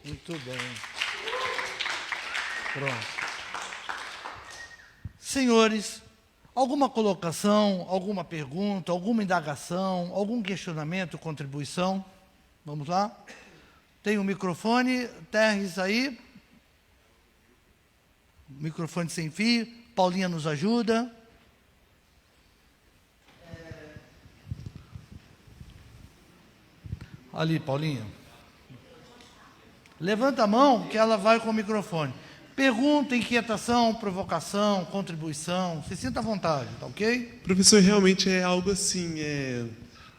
Muito bem. Pronto. Senhores, alguma colocação, alguma pergunta, alguma indagação, algum questionamento, contribuição? Vamos lá? Tem um microfone, Terres aí. Microfone sem fio. Paulinha nos ajuda. Ali, Paulinha. Levanta a mão que ela vai com o microfone. Pergunta, inquietação, provocação, contribuição. Se sinta à vontade, tá ok? Professor, realmente é algo assim,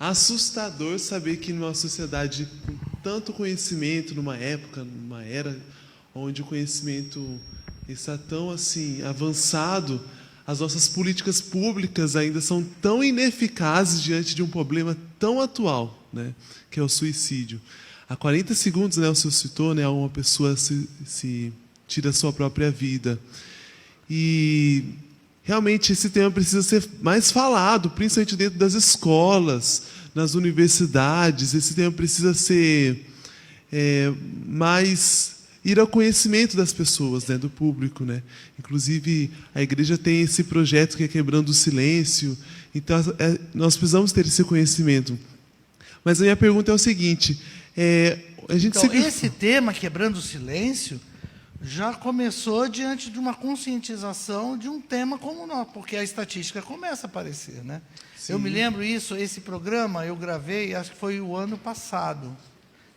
assustador saber que numa sociedade com tanto conhecimento, numa época, numa era onde o conhecimento está tão assim avançado, as nossas políticas públicas ainda são tão ineficazes diante de um problema tão atual, né, que é o suicídio. Há 40 segundos, né, o senhor citou, né, uma pessoa se tira a sua própria vida. E realmente esse tema precisa ser mais falado, principalmente dentro das escolas, nas universidades. Esse tema precisa ser mais ir ao conhecimento das pessoas, né, do público, né? Inclusive, a igreja tem esse projeto que é Quebrando o Silêncio. Então, nós precisamos ter esse conhecimento. Mas a minha pergunta é o seguinte: a gente então, sempre... esse tema, Quebrando o Silêncio, já começou diante de uma conscientização de um tema como nós, porque a estatística começa a aparecer, né? Sim. Eu me lembro esse programa eu gravei, acho que foi o ano passado.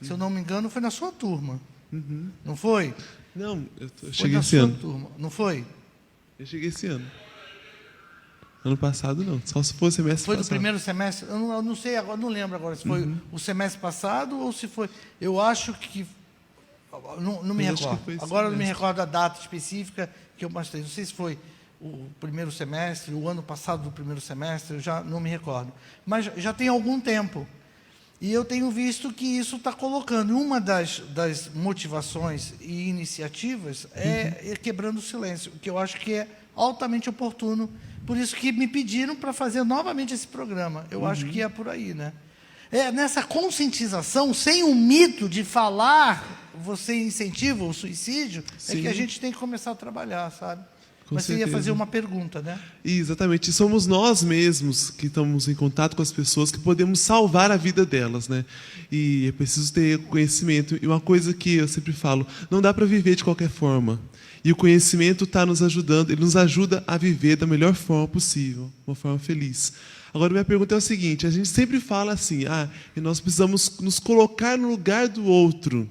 Se eu não me engano, foi na sua turma. Uhum. Não foi? Não, eu Foi cheguei na esse sua ano. turma. Não foi? Eu cheguei esse ano. Ano passado, não. Só se fosse semestre Foi passado. do primeiro semestre? Eu não sei agora, não lembro agora se foi o semestre passado ou se foi... Eu acho que... Não me recordo. Agora não me recordo a data específica que eu mostrei. Não sei se foi o primeiro semestre, o ano passado do primeiro semestre, eu já não me recordo. Mas já tem algum tempo. E eu tenho visto que isso está colocando. Uma das motivações e iniciativas é Quebrando o Silêncio, que eu acho que é altamente oportuno. Por isso que me pediram para fazer novamente esse programa. Eu acho que é por aí, né? Nessa conscientização, sem o mito de falar, você incentiva o suicídio, Sim. é que a gente tem que começar a trabalhar, sabe? Com Mas você ia certeza. fazer uma pergunta, né? Exatamente. E somos nós mesmos que estamos em contato com as pessoas que podemos salvar a vida delas, né? E é preciso ter conhecimento. E uma coisa que eu sempre falo, não dá para viver de qualquer forma. E o conhecimento está nos ajudando, ele nos ajuda a viver da melhor forma possível, uma forma feliz. Agora, minha pergunta é o seguinte: a gente sempre fala assim, e nós precisamos nos colocar no lugar do outro.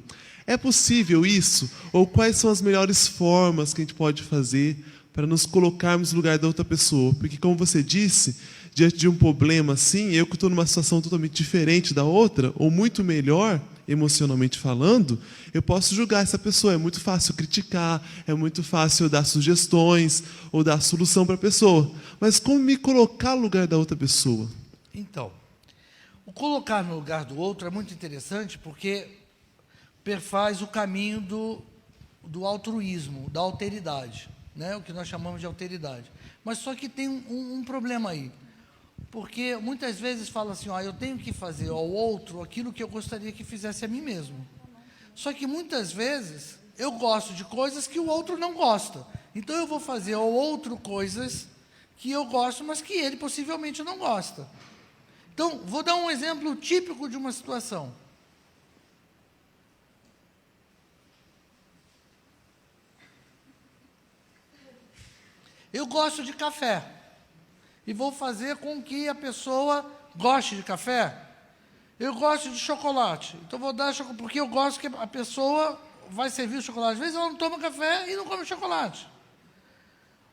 É possível isso? Ou quais são as melhores formas que a gente pode fazer para nos colocarmos no lugar da outra pessoa? Porque, como você disse, diante de um problema assim, eu que estou numa situação totalmente diferente da outra, ou muito melhor, emocionalmente falando, eu posso julgar essa pessoa. É muito fácil criticar, é muito fácil dar sugestões ou dar solução para a pessoa. Mas como me colocar no lugar da outra pessoa? Então, o colocar no lugar do outro é muito interessante porque perfaz o caminho do altruísmo, da alteridade, né? O que nós chamamos de alteridade. Mas só que tem um problema aí, porque muitas vezes fala assim, eu tenho que fazer ao outro aquilo que eu gostaria que fizesse a mim mesmo. Só que muitas vezes eu gosto de coisas que o outro não gosta. Então eu vou fazer ao outro coisas que eu gosto, mas que ele possivelmente não gosta. Então, vou dar um exemplo típico de uma situação. Eu gosto de café e vou fazer com que a pessoa goste de café. Eu gosto de chocolate, então vou dar chocolate, porque eu gosto que a pessoa vai servir o chocolate. Às vezes ela não toma café e não come chocolate.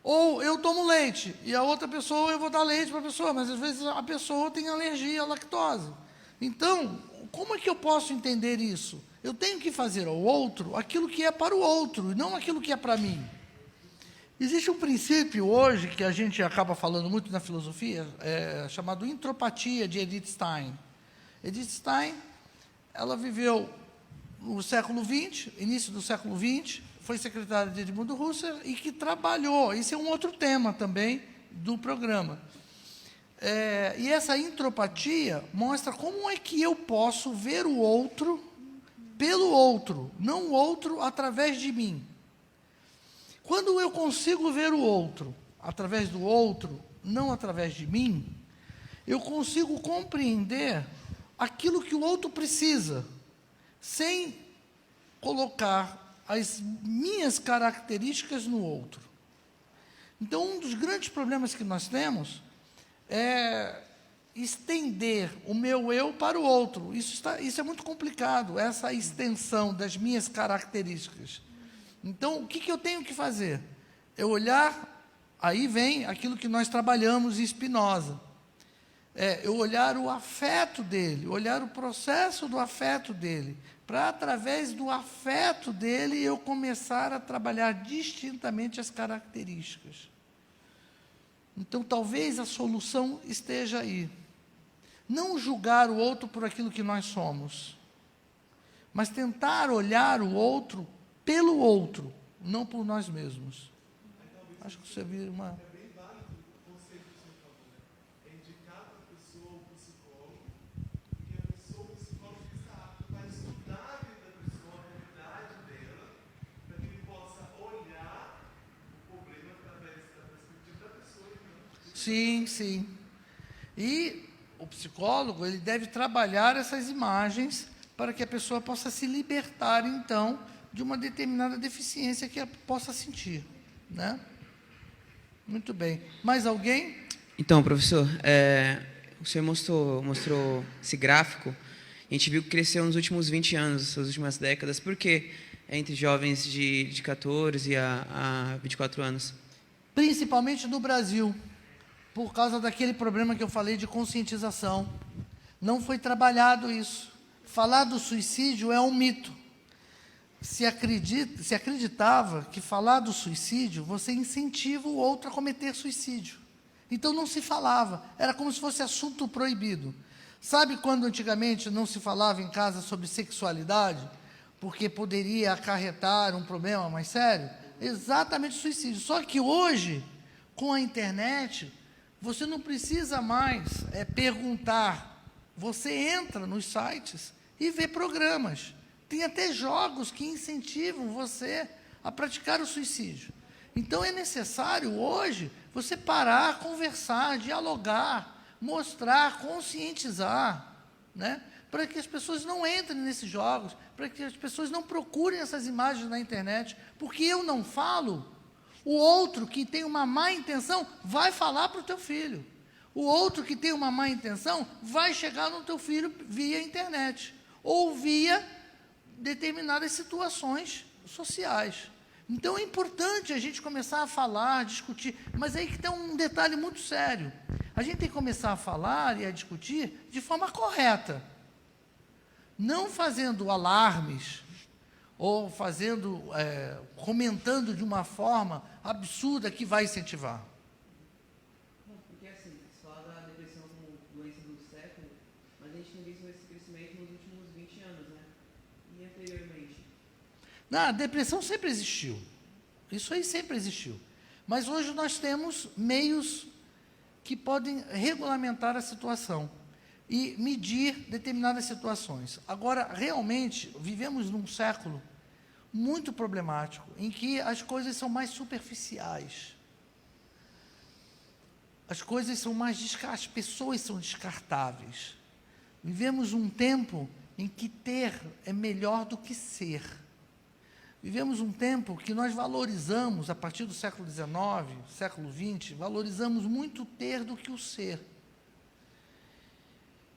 Ou eu tomo leite e a outra pessoa, eu vou dar leite para a pessoa, mas às vezes a pessoa tem alergia à lactose. Então, como é que eu posso entender isso? Eu tenho que fazer ao outro aquilo que é para o outro, e não aquilo que é para mim. Existe um princípio hoje, que a gente acaba falando muito na filosofia, chamado entropatia, de Edith Stein. Edith Stein, ela viveu no século XX, início do século XX, foi secretária de Edmundo Husserl e que trabalhou, isso é um outro tema também do programa. E essa entropatia mostra como é que eu posso ver o outro pelo outro, não o outro através de mim. Quando eu consigo ver o outro através do outro, não através de mim, eu consigo compreender aquilo que o outro precisa, sem colocar as minhas características no outro. Então, um dos grandes problemas que nós temos é estender o meu eu para o outro. Isso é muito complicado, essa extensão das minhas características. Então, o que eu tenho que fazer? Eu olhar, aí vem aquilo que nós trabalhamos em Spinoza. Eu olhar o afeto dele, olhar o processo do afeto dele, para, através do afeto dele, eu começar a trabalhar distintamente as características. Então, talvez a solução esteja aí. Não julgar o outro por aquilo que nós somos, mas tentar olhar o outro pelo outro, não por nós mesmos. Acho que você viu uma... É bem válido o conceito que você falou, né? É indicar para a pessoa o psicólogo, e a pessoa, o psicólogo, está apto para estudar a vida da pessoa, a realidade dela, para que ele possa olhar o problema através da perspectiva da pessoa. Então. Sim, sim. E o psicólogo, ele deve trabalhar essas imagens para que a pessoa possa se libertar, então, de uma determinada deficiência que ela possa sentir, né? Muito bem. Mais alguém? Então, professor, o senhor mostrou esse gráfico, a gente viu que cresceu nos últimos 20 anos, nas últimas décadas. Por que entre jovens de 14 a 24 anos? Principalmente no Brasil, por causa daquele problema que eu falei de conscientização. Não foi trabalhado isso. Falar do suicídio é um mito. Se acreditava que falar do suicídio, você incentiva o outro a cometer suicídio. Então não se falava, era como se fosse assunto proibido. Sabe quando antigamente não se falava em casa sobre sexualidade, porque poderia acarretar um problema mais sério? Exatamente o suicídio. Só que hoje, com a internet, você não precisa mais perguntar. Você entra nos sites e vê programas. Tem até jogos que incentivam você a praticar o suicídio. Então, é necessário hoje você parar, conversar, dialogar, mostrar, conscientizar, né? Para que as pessoas não entrem nesses jogos, para que as pessoas não procurem essas imagens na internet, porque eu não falo, o outro que tem uma má intenção vai falar para o teu filho. O outro que tem uma má intenção vai chegar no teu filho via internet, ou via determinadas situações sociais. Então, é importante a gente começar a falar, discutir, mas aí que tem um detalhe muito sério. A gente tem que começar a falar e a discutir de forma correta, não fazendo alarmes, ou comentando de uma forma absurda que vai incentivar. Porque assim, se fala da depressão como doença do século, mas a gente tem visto esse crescimento nos últimos 20 anos, né? E anteriormente, Não, a depressão sempre existiu. Isso aí sempre existiu. Mas hoje nós temos meios que podem regulamentar a situação e medir determinadas situações. Agora, realmente, vivemos num século muito problemático, em que as coisas são mais superficiais. As coisas são mais as pessoas são descartáveis. Vivemos um tempo em que ter é melhor do que ser. Vivemos um tempo que nós valorizamos, a partir do século XIX, século XX, valorizamos muito o ter do que o ser.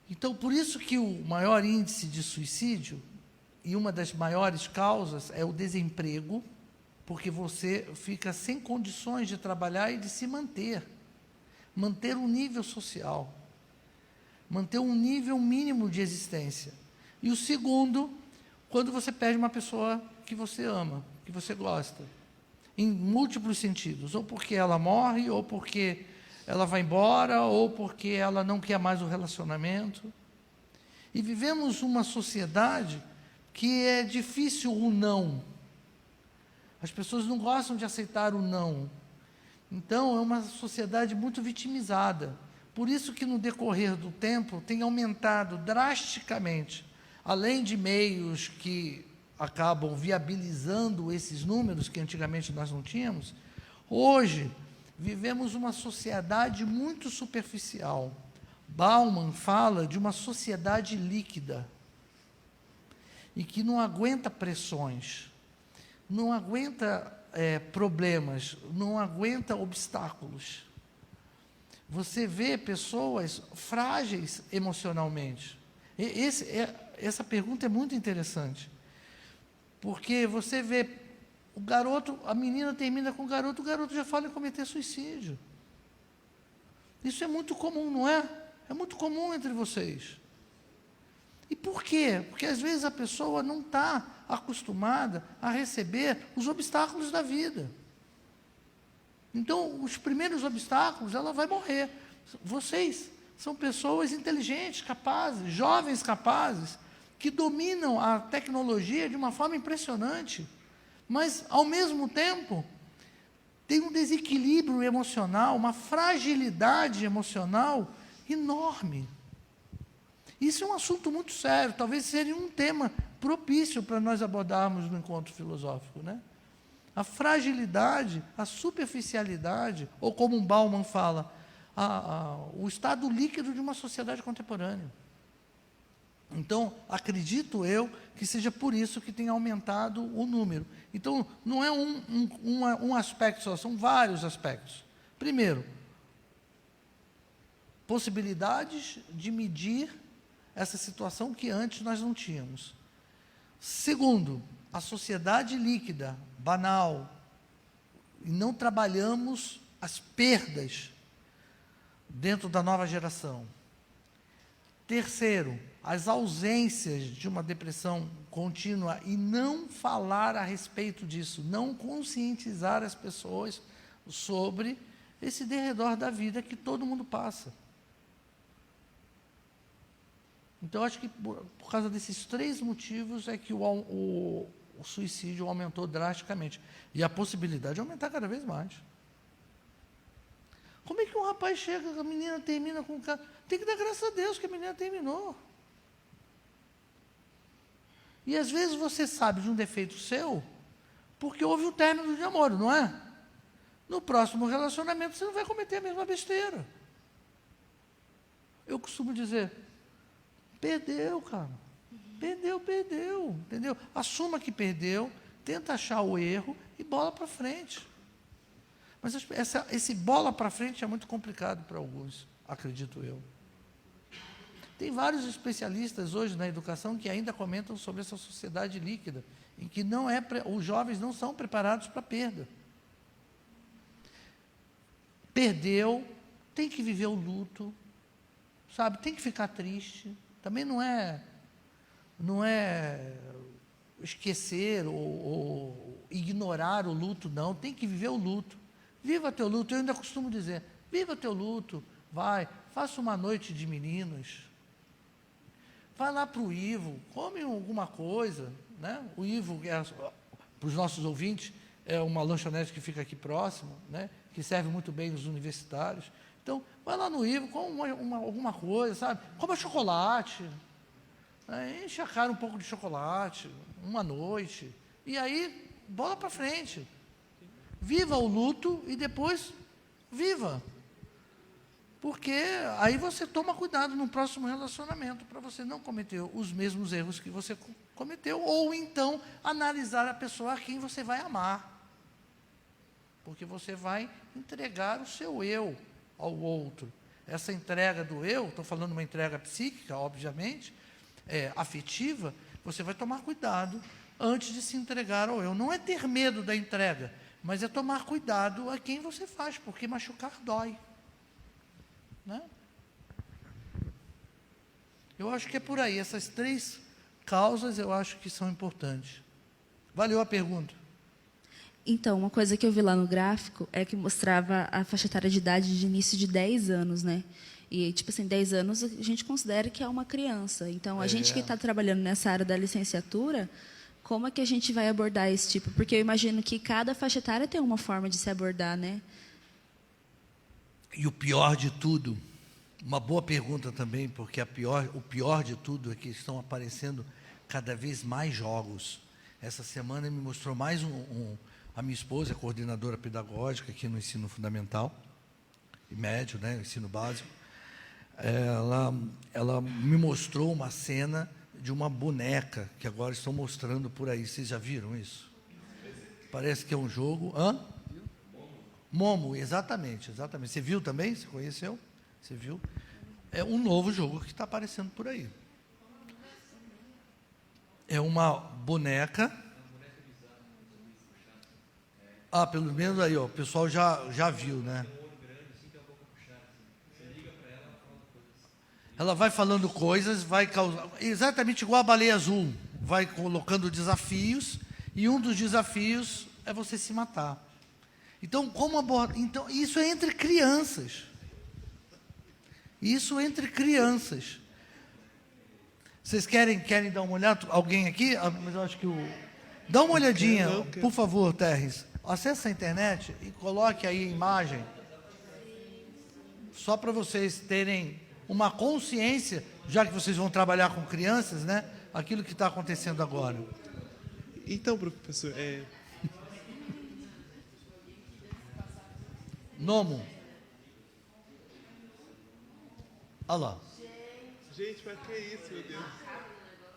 Então, por isso que o maior índice de suicídio, e uma das maiores causas, é o desemprego, porque você fica sem condições de trabalhar e de se manter. Manter um nível social. Manter um nível mínimo de existência. E o segundo, quando você perde uma pessoa que você ama, que você gosta, em múltiplos sentidos, ou porque ela morre, ou porque ela vai embora, ou porque ela não quer mais o relacionamento. E vivemos uma sociedade que é difícil o não. As pessoas não gostam de aceitar o não. Então, é uma sociedade muito vitimizada. Por isso que, no decorrer do tempo, tem aumentado drasticamente, além de meios que acabam viabilizando esses números que antigamente nós não tínhamos, hoje vivemos uma sociedade muito superficial. Bauman fala de uma sociedade líquida, e que não aguenta pressões, não aguenta problemas, não aguenta obstáculos. Você vê pessoas frágeis emocionalmente. Essa pergunta é muito interessante, porque você vê o garoto, a menina termina com o garoto já fala em cometer suicídio. Isso é muito comum, não é? É muito comum entre vocês. E por quê? Porque às vezes a pessoa não está acostumada a receber os obstáculos da vida. Então, os primeiros obstáculos, ela vai morrer. Vocês são pessoas inteligentes, capazes, jovens capazes, que dominam a tecnologia de uma forma impressionante, mas, ao mesmo tempo, tem um desequilíbrio emocional, uma fragilidade emocional enorme. Isso é um assunto muito sério, talvez seria um tema propício para nós abordarmos no encontro filosófico, né? A fragilidade, a superficialidade, ou como um Bauman fala, o estado líquido de uma sociedade contemporânea. Então, acredito eu que seja por isso que tem aumentado o número. Então, não é um aspecto só, são vários aspectos. Primeiro, possibilidades de medir essa situação que antes nós não tínhamos. Segundo, a sociedade líquida, banal, e não trabalhamos as perdas dentro da nova geração. Terceiro, as ausências de uma depressão contínua e não falar a respeito disso, não conscientizar as pessoas sobre esse derredor da vida que todo mundo passa. Então, acho que por causa desses três motivos é que o suicídio aumentou drasticamente. E a possibilidade de aumentar cada vez mais. Como é que um rapaz chega, a menina termina com o cara? Tem que dar graças a Deus que a menina terminou. E às vezes você sabe de um defeito seu, porque houve um término de namoro, não é? No próximo relacionamento você não vai cometer a mesma besteira. Eu costumo dizer, perdeu, cara. Perdeu, entendeu? Assuma que perdeu, tenta achar o erro e bola para frente. Mas esse bola para frente é muito complicado para alguns, acredito eu. Tem vários especialistas hoje na educação que ainda comentam sobre essa sociedade líquida, em que os jovens não são preparados para a perda. Perdeu, tem que viver o luto, sabe? Tem que ficar triste. Também não é esquecer ou ignorar o luto, não. Tem que viver o luto. Viva teu luto. Eu ainda costumo dizer, viva teu luto. Vai, faça uma noite de meninos. Vai lá para o Ivo, come alguma coisa, né? O Ivo para os nossos ouvintes, é uma lanchonete que fica aqui próximo, né, que serve muito bem os universitários. Então, vai lá no Ivo, come alguma coisa, sabe? Coma chocolate, né, enche a cara um pouco de chocolate, uma noite, e aí, bola para frente. Viva o luto e depois viva. Porque aí você toma cuidado no próximo relacionamento para você não cometer os mesmos erros que você cometeu, ou então analisar a pessoa a quem você vai amar. Porque você vai entregar o seu eu ao outro. Essa entrega do eu, estou falando de uma entrega psíquica, obviamente, afetiva, você vai tomar cuidado antes de se entregar ao eu. Não é ter medo da entrega, mas é tomar cuidado a quem você faz, porque machucar dói. Né? Eu acho que é por aí. Essas 3 causas eu acho que são importantes. Valeu a pergunta. Então, uma coisa que eu vi lá no gráfico é que mostrava a faixa etária de idade de início de 10 anos, né? E, tipo assim, 10 anos a gente considera que é uma criança. Então, a gente que está trabalhando nessa área da licenciatura, como é que a gente vai abordar esse tipo? Porque eu imagino que cada faixa etária tem uma forma de se abordar, né? E o pior de tudo, uma boa pergunta também, porque o pior de tudo é que estão aparecendo cada vez mais jogos. Essa semana me mostrou mais a minha esposa, coordenadora pedagógica aqui no ensino fundamental e médio, né, ensino básico. Ela me mostrou uma cena de uma boneca que agora estão mostrando por aí. Vocês já viram isso? Parece que é um jogo. Momo, exatamente. Você viu também? Você conheceu? Você viu? É um novo jogo que está aparecendo por aí. É uma boneca. Pelo menos aí, ó, o pessoal já viu, né? Ela vai falando coisas, vai causar, exatamente igual a baleia azul, vai colocando desafios, e um dos desafios é você se matar. Então, então, isso é entre crianças. Isso entre crianças. Vocês querem dar uma olhada? Alguém aqui? Mas eu acho que dá uma olhadinha, por favor, Terres. Acesse a internet e coloque aí a imagem. Só para vocês terem uma consciência, já que vocês vão trabalhar com crianças, né? Aquilo que está acontecendo agora. Então, professor, Nomo. Olha lá. Gente, mas que isso, meu Deus?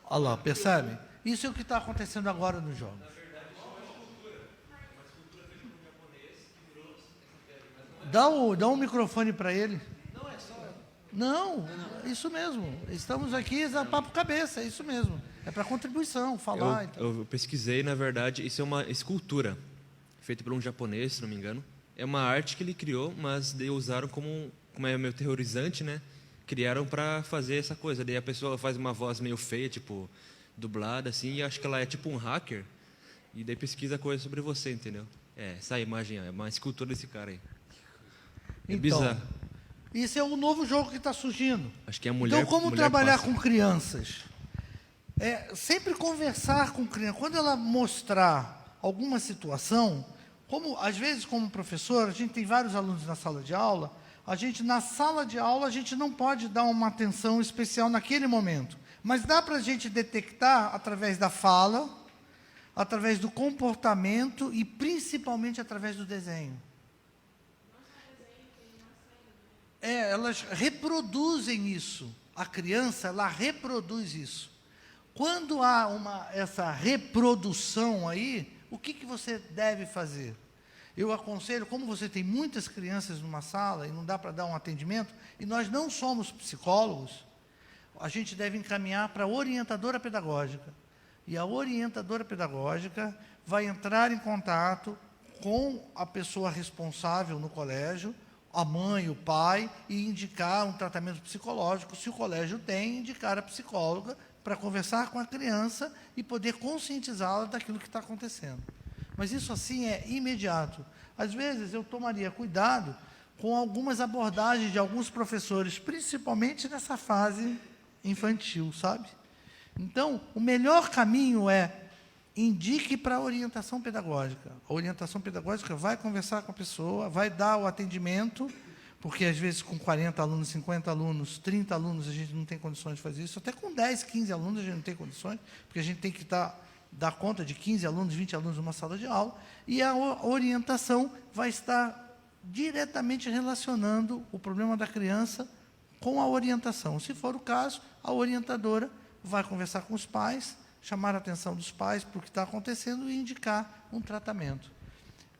Olha lá, percebe? Isso é o que está acontecendo agora nos jogos. Dá um microfone para ele. Não, isso mesmo. Estamos aqui, é papo cabeça, é isso mesmo. É para contribuição, falar. Eu pesquisei, na verdade, isso é uma escultura feita por um japonês, se não me engano. É uma arte que ele criou, mas daí usaram como é meio terrorizante, né? Criaram para fazer essa coisa. Daí a pessoa faz uma voz meio feia, tipo, dublada, assim, e acho que ela é tipo um hacker. E daí pesquisa coisa sobre você, entendeu? Essa imagem é uma escultura desse cara aí. É bizarro. Isso é um novo jogo que está surgindo. Acho que é a mulher. Então, como mulher trabalhar passa. com crianças? Sempre conversar com criança. Quando ela mostrar alguma situação, às vezes, como professor, a gente tem vários alunos na sala de aula, na sala de aula, a gente não pode dar uma atenção especial naquele momento. Mas dá para a gente detectar através da fala, através do comportamento e principalmente através do desenho. Elas reproduzem isso. A criança, ela reproduz isso. Quando há essa reprodução aí, o que você deve fazer? Eu aconselho, como você tem muitas crianças numa sala e não dá para dar um atendimento, e nós não somos psicólogos, a gente deve encaminhar para a orientadora pedagógica. E a orientadora pedagógica vai entrar em contato com a pessoa responsável no colégio, a mãe, o pai, e indicar um tratamento psicológico. Se o colégio tem, indicar a psicóloga para conversar com a criança e poder conscientizá-la daquilo que está acontecendo. Mas isso assim é imediato. Às vezes eu tomaria cuidado com algumas abordagens de alguns professores, principalmente nessa fase infantil, sabe? Então, o melhor caminho é indique para a orientação pedagógica. A orientação pedagógica vai conversar com a pessoa, vai dar o atendimento, porque às vezes com 40 alunos, 50 alunos, 30 alunos, a gente não tem condições de fazer isso. Até com 10, 15 alunos a gente não tem condições, porque a gente tem que dar conta de 15 alunos, 20 alunos numa sala de aula, e a orientação vai estar diretamente relacionando o problema da criança com a orientação. Se for o caso, a orientadora vai conversar com os pais, chamar a atenção dos pais para o que está acontecendo e indicar um tratamento.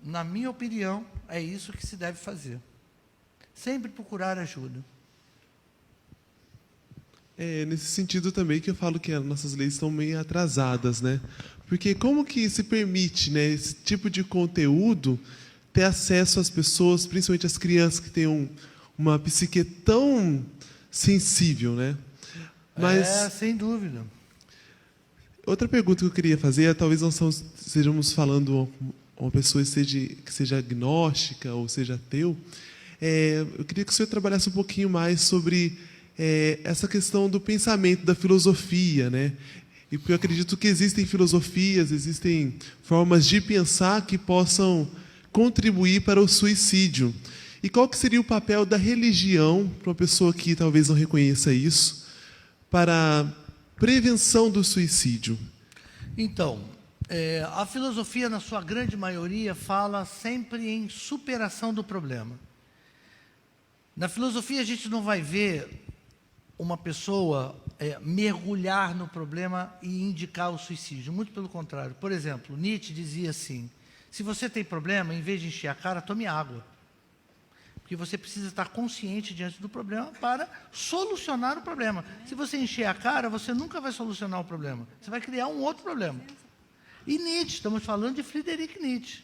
Na minha opinião, é isso que se deve fazer. Sempre procurar ajuda. É nesse sentido também que eu falo que as nossas leis estão meio atrasadas, né? Porque como que se permite, né, esse tipo de conteúdo ter acesso às pessoas, principalmente às crianças que têm uma psique tão sensível, né? Mas sem dúvida. outra pergunta que eu queria fazer é, talvez nós estejamos falando uma pessoa que seja agnóstica ou seja ateu. Eu queria que o senhor trabalhasse um pouquinho mais sobre essa questão do pensamento, da filosofia, né? E porque eu acredito que existem filosofias, existem formas de pensar que possam contribuir para o suicídio. E qual que seria o papel da religião, para uma pessoa que talvez não reconheça isso, para a prevenção do suicídio? Então, a filosofia, na sua grande maioria, fala sempre em superação do problema. Na filosofia, a gente não vai ver uma pessoa mergulhar no problema e indicar o suicídio. Muito pelo contrário. Por exemplo, Nietzsche dizia assim, se você tem problema, em vez de encher a cara, tome água. Porque você precisa estar consciente diante do problema para solucionar o problema. Se você encher a cara, você nunca vai solucionar o problema. Você vai criar um outro problema. E Nietzsche, estamos falando de Friedrich Nietzsche.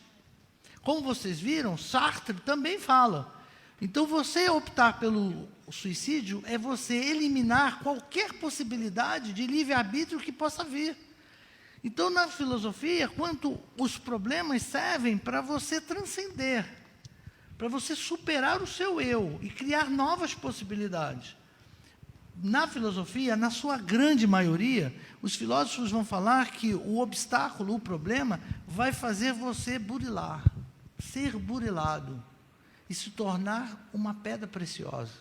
Como vocês viram, Sartre também fala. Então, você optar pelo suicídio é você eliminar qualquer possibilidade de livre-arbítrio que possa vir. Então, na filosofia, quanto os problemas servem para você transcender, para você superar o seu eu e criar novas possibilidades. Na filosofia, na sua grande maioria, os filósofos vão falar que o obstáculo, o problema, vai fazer você burilar, ser burilado e se tornar uma pedra preciosa.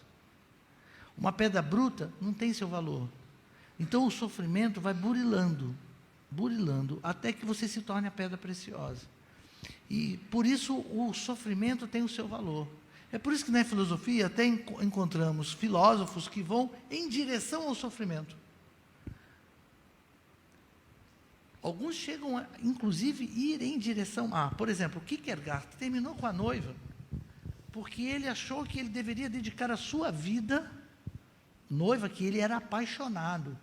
Uma pedra bruta não tem seu valor. Então, o sofrimento vai burilando, até que você se torne a pedra preciosa. E, por isso, o sofrimento tem o seu valor. É por isso que na filosofia até encontramos filósofos que vão em direção ao sofrimento. Alguns chegam, inclusive, a ir em direção a... Por exemplo, Kierkegaard terminou com a noiva, porque ele achou que ele deveria dedicar a sua vida, noiva que ele era apaixonado.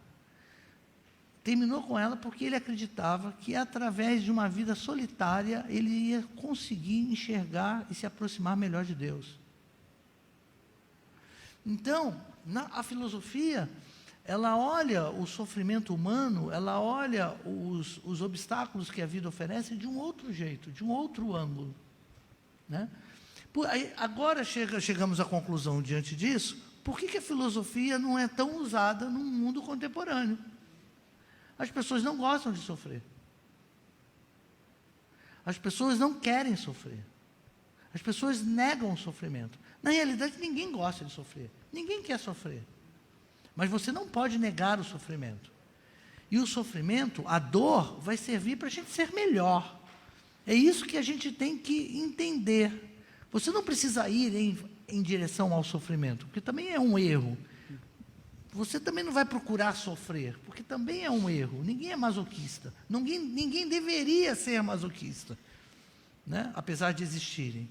Terminou com ela porque ele acreditava que, através de uma vida solitária, ele ia conseguir enxergar e se aproximar melhor de Deus. Então, a filosofia, ela olha o sofrimento humano, ela olha os obstáculos que a vida oferece de um outro jeito, de um outro ângulo, né? Agora chegamos à conclusão, diante disso, por que a filosofia não é tão usada no mundo contemporâneo? As pessoas não gostam de sofrer. As pessoas não querem sofrer. As pessoas negam o sofrimento. Na realidade, ninguém gosta de sofrer. Ninguém quer sofrer. Mas você não pode negar o sofrimento. E o sofrimento, a dor, vai servir para a gente ser melhor. É isso que a gente tem que entender. Você não precisa ir em direção ao sofrimento, porque também é um erro. Você também não vai procurar sofrer, porque também é um erro. Ninguém é masoquista. Ninguém deveria ser masoquista, né? Apesar de existirem.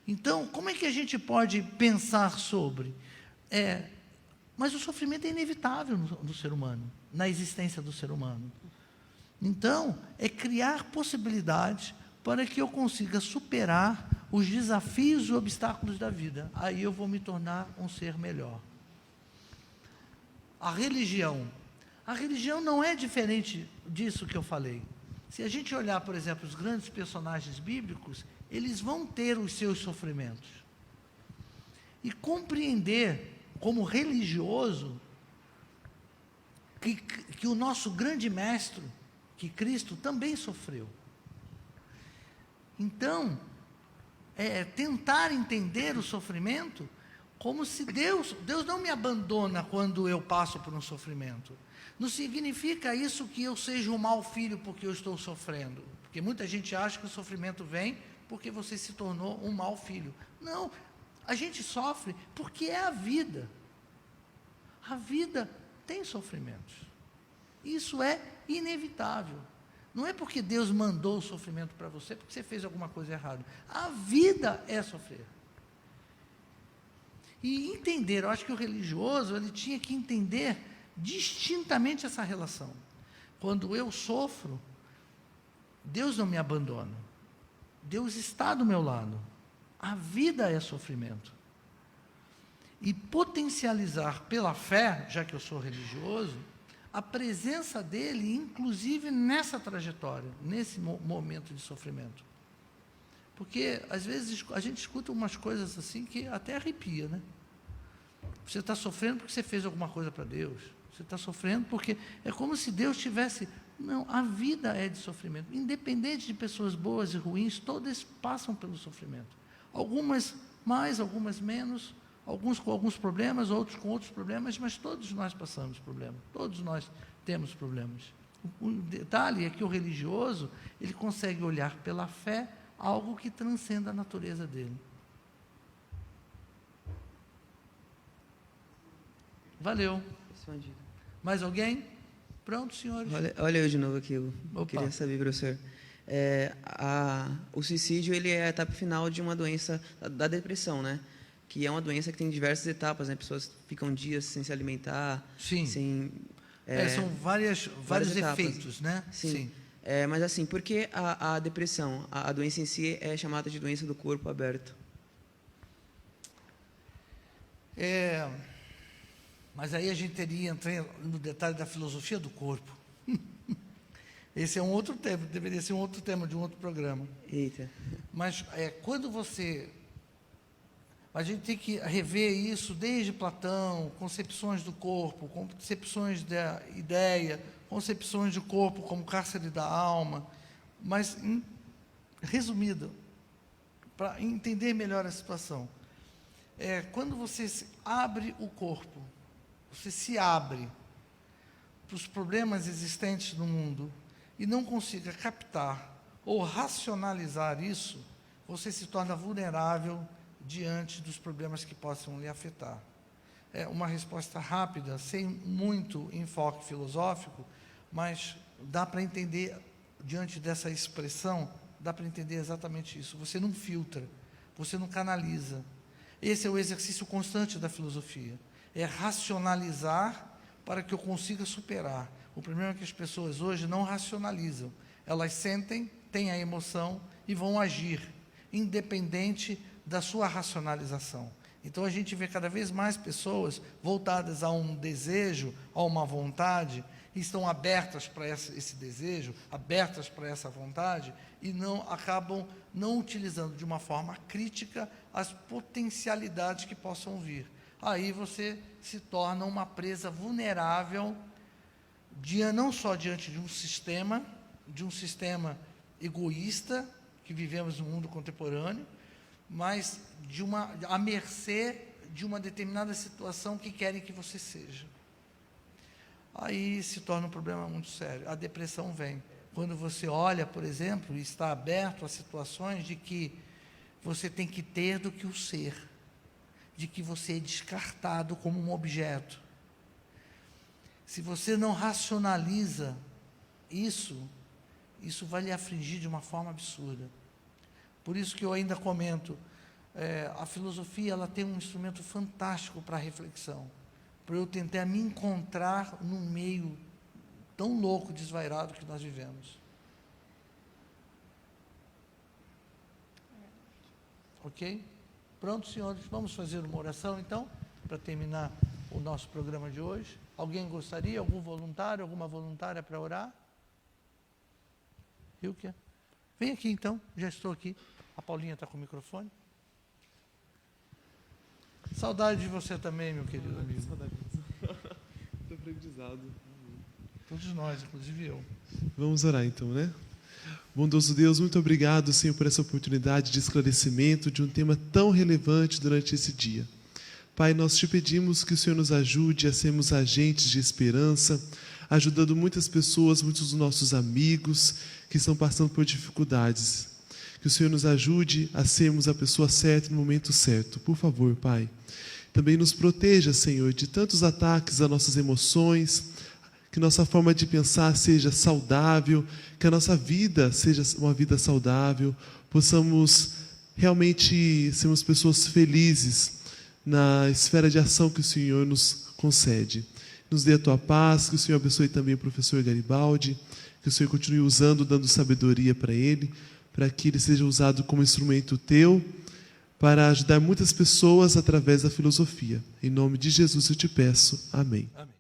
Então, como é que a gente pode pensar sobre? Mas o sofrimento é inevitável no ser humano, na existência do ser humano. Então, é criar possibilidades para que eu consiga superar os desafios e obstáculos da vida. Aí eu vou me tornar um ser melhor. A religião não é diferente disso que eu falei. Se a gente olhar, por exemplo, os grandes personagens bíblicos, eles vão ter os seus sofrimentos. E compreender, como religioso, que o nosso grande mestre, que Cristo também sofreu. Então, tentar entender o sofrimento como se Deus não me abandona quando eu passo por um sofrimento. Não significa isso que eu seja um mau filho porque eu estou sofrendo. Porque muita gente acha que o sofrimento vem porque você se tornou um mau filho. Não, a gente sofre porque é a vida. A vida tem sofrimentos. Isso é inevitável. Não é porque Deus mandou o sofrimento para você, porque você fez alguma coisa errada. A vida é sofrer. E entender, eu acho que o religioso, ele tinha que entender distintamente essa relação. Quando eu sofro, Deus não me abandona. Deus está do meu lado. A vida é sofrimento. E potencializar pela fé, já que eu sou religioso, a presença dele, inclusive nessa trajetória, nesse momento de sofrimento. Porque, às vezes, a gente escuta umas coisas assim que até arrepia, né? Você está sofrendo porque você fez alguma coisa para Deus. Você está sofrendo porque é como se Deus tivesse... Não, a vida é de sofrimento. Independente de pessoas boas e ruins, todas passam pelo sofrimento. Algumas mais, algumas menos, alguns com alguns problemas, outros com outros problemas, mas todos nós passamos problemas, todos nós temos problemas. O detalhe é que o religioso, ele consegue olhar pela fé algo que transcenda a natureza dele. Valeu. Mais alguém? Pronto, senhores. Olha eu de novo aqui, eu Opa. queria saber, professor. O suicídio, ele é a etapa final de uma doença, da depressão, né? Que é uma doença que tem diversas etapas, né? Pessoas ficam dias sem se alimentar, Sim. sem... São vários etapas. efeitos, né? Sim. Mas assim, por que a depressão, a doença em si, é chamada de doença do corpo aberto? Mas aí a gente teria entrar no detalhe da filosofia do corpo. Esse é um outro tema, deveria ser um outro tema de um outro programa. Eita. Mas quando você... A gente tem que rever isso desde Platão, concepções do corpo, concepções da ideia, concepções de corpo como cárcere da alma. Mas, resumido, para entender melhor a situação, quando você abre o corpo, você se abre para os problemas existentes no mundo e não consiga captar ou racionalizar isso, você se torna vulnerável diante dos problemas que possam lhe afetar. É uma resposta rápida, sem muito enfoque filosófico, mas dá para entender, diante dessa expressão, dá para entender exatamente isso. Você não filtra, você não canaliza. Esse é o exercício constante da filosofia. É racionalizar para que eu consiga superar. O problema é que as pessoas hoje não racionalizam. Elas sentem, têm a emoção e vão agir, independente da sua racionalização. Então a gente vê cada vez mais pessoas voltadas a um desejo, a uma vontade, e estão abertas para esse desejo, abertas para essa vontade, e acabam não utilizando de uma forma crítica as potencialidades que possam vir. Aí você se torna uma presa vulnerável, não só diante de um sistema egoísta que vivemos no mundo contemporâneo, mas à mercê de uma determinada situação que querem que você seja. Aí se torna um problema muito sério. A depressão vem. Quando você olha, por exemplo, e está aberto a situações de que você tem que ter do que o ser, de que você é descartado como um objeto. Se você não racionaliza isso vai lhe afligir de uma forma absurda. Por isso que eu ainda comento, a filosofia ela tem um instrumento fantástico para a reflexão, para eu tentar me encontrar num meio tão louco, desvairado que nós vivemos. Ok? Pronto, senhores, vamos fazer uma oração, então, para terminar o nosso programa de hoje. Alguém gostaria? Algum voluntário, alguma voluntária para orar? Hilke? Vem aqui, então, já estou aqui. A Paulinha está com o microfone. Saudade de você também, meu querido amigo. Saudade. Muito aprendizado. Todos nós, inclusive eu. Vamos orar então, né? Bondoso Deus, muito obrigado, Senhor, por essa oportunidade de esclarecimento de um tema tão relevante durante esse dia. Pai, nós te pedimos que o Senhor nos ajude a sermos agentes de esperança, ajudando muitas pessoas, muitos dos nossos amigos que estão passando por dificuldades. Que o Senhor nos ajude a sermos a pessoa certa no momento certo. Por favor, Pai. Também nos proteja, Senhor, de tantos ataques às nossas emoções, que nossa forma de pensar seja saudável, que a nossa vida seja uma vida saudável, possamos realmente sermos pessoas felizes na esfera de ação que o Senhor nos concede. Nos dê a tua paz, que o Senhor abençoe também o professor Garibaldi, que o Senhor continue usando, dando sabedoria para ele, para que ele seja usado como instrumento teu, para ajudar muitas pessoas através da filosofia. Em nome de Jesus eu te peço. Amém. Amém.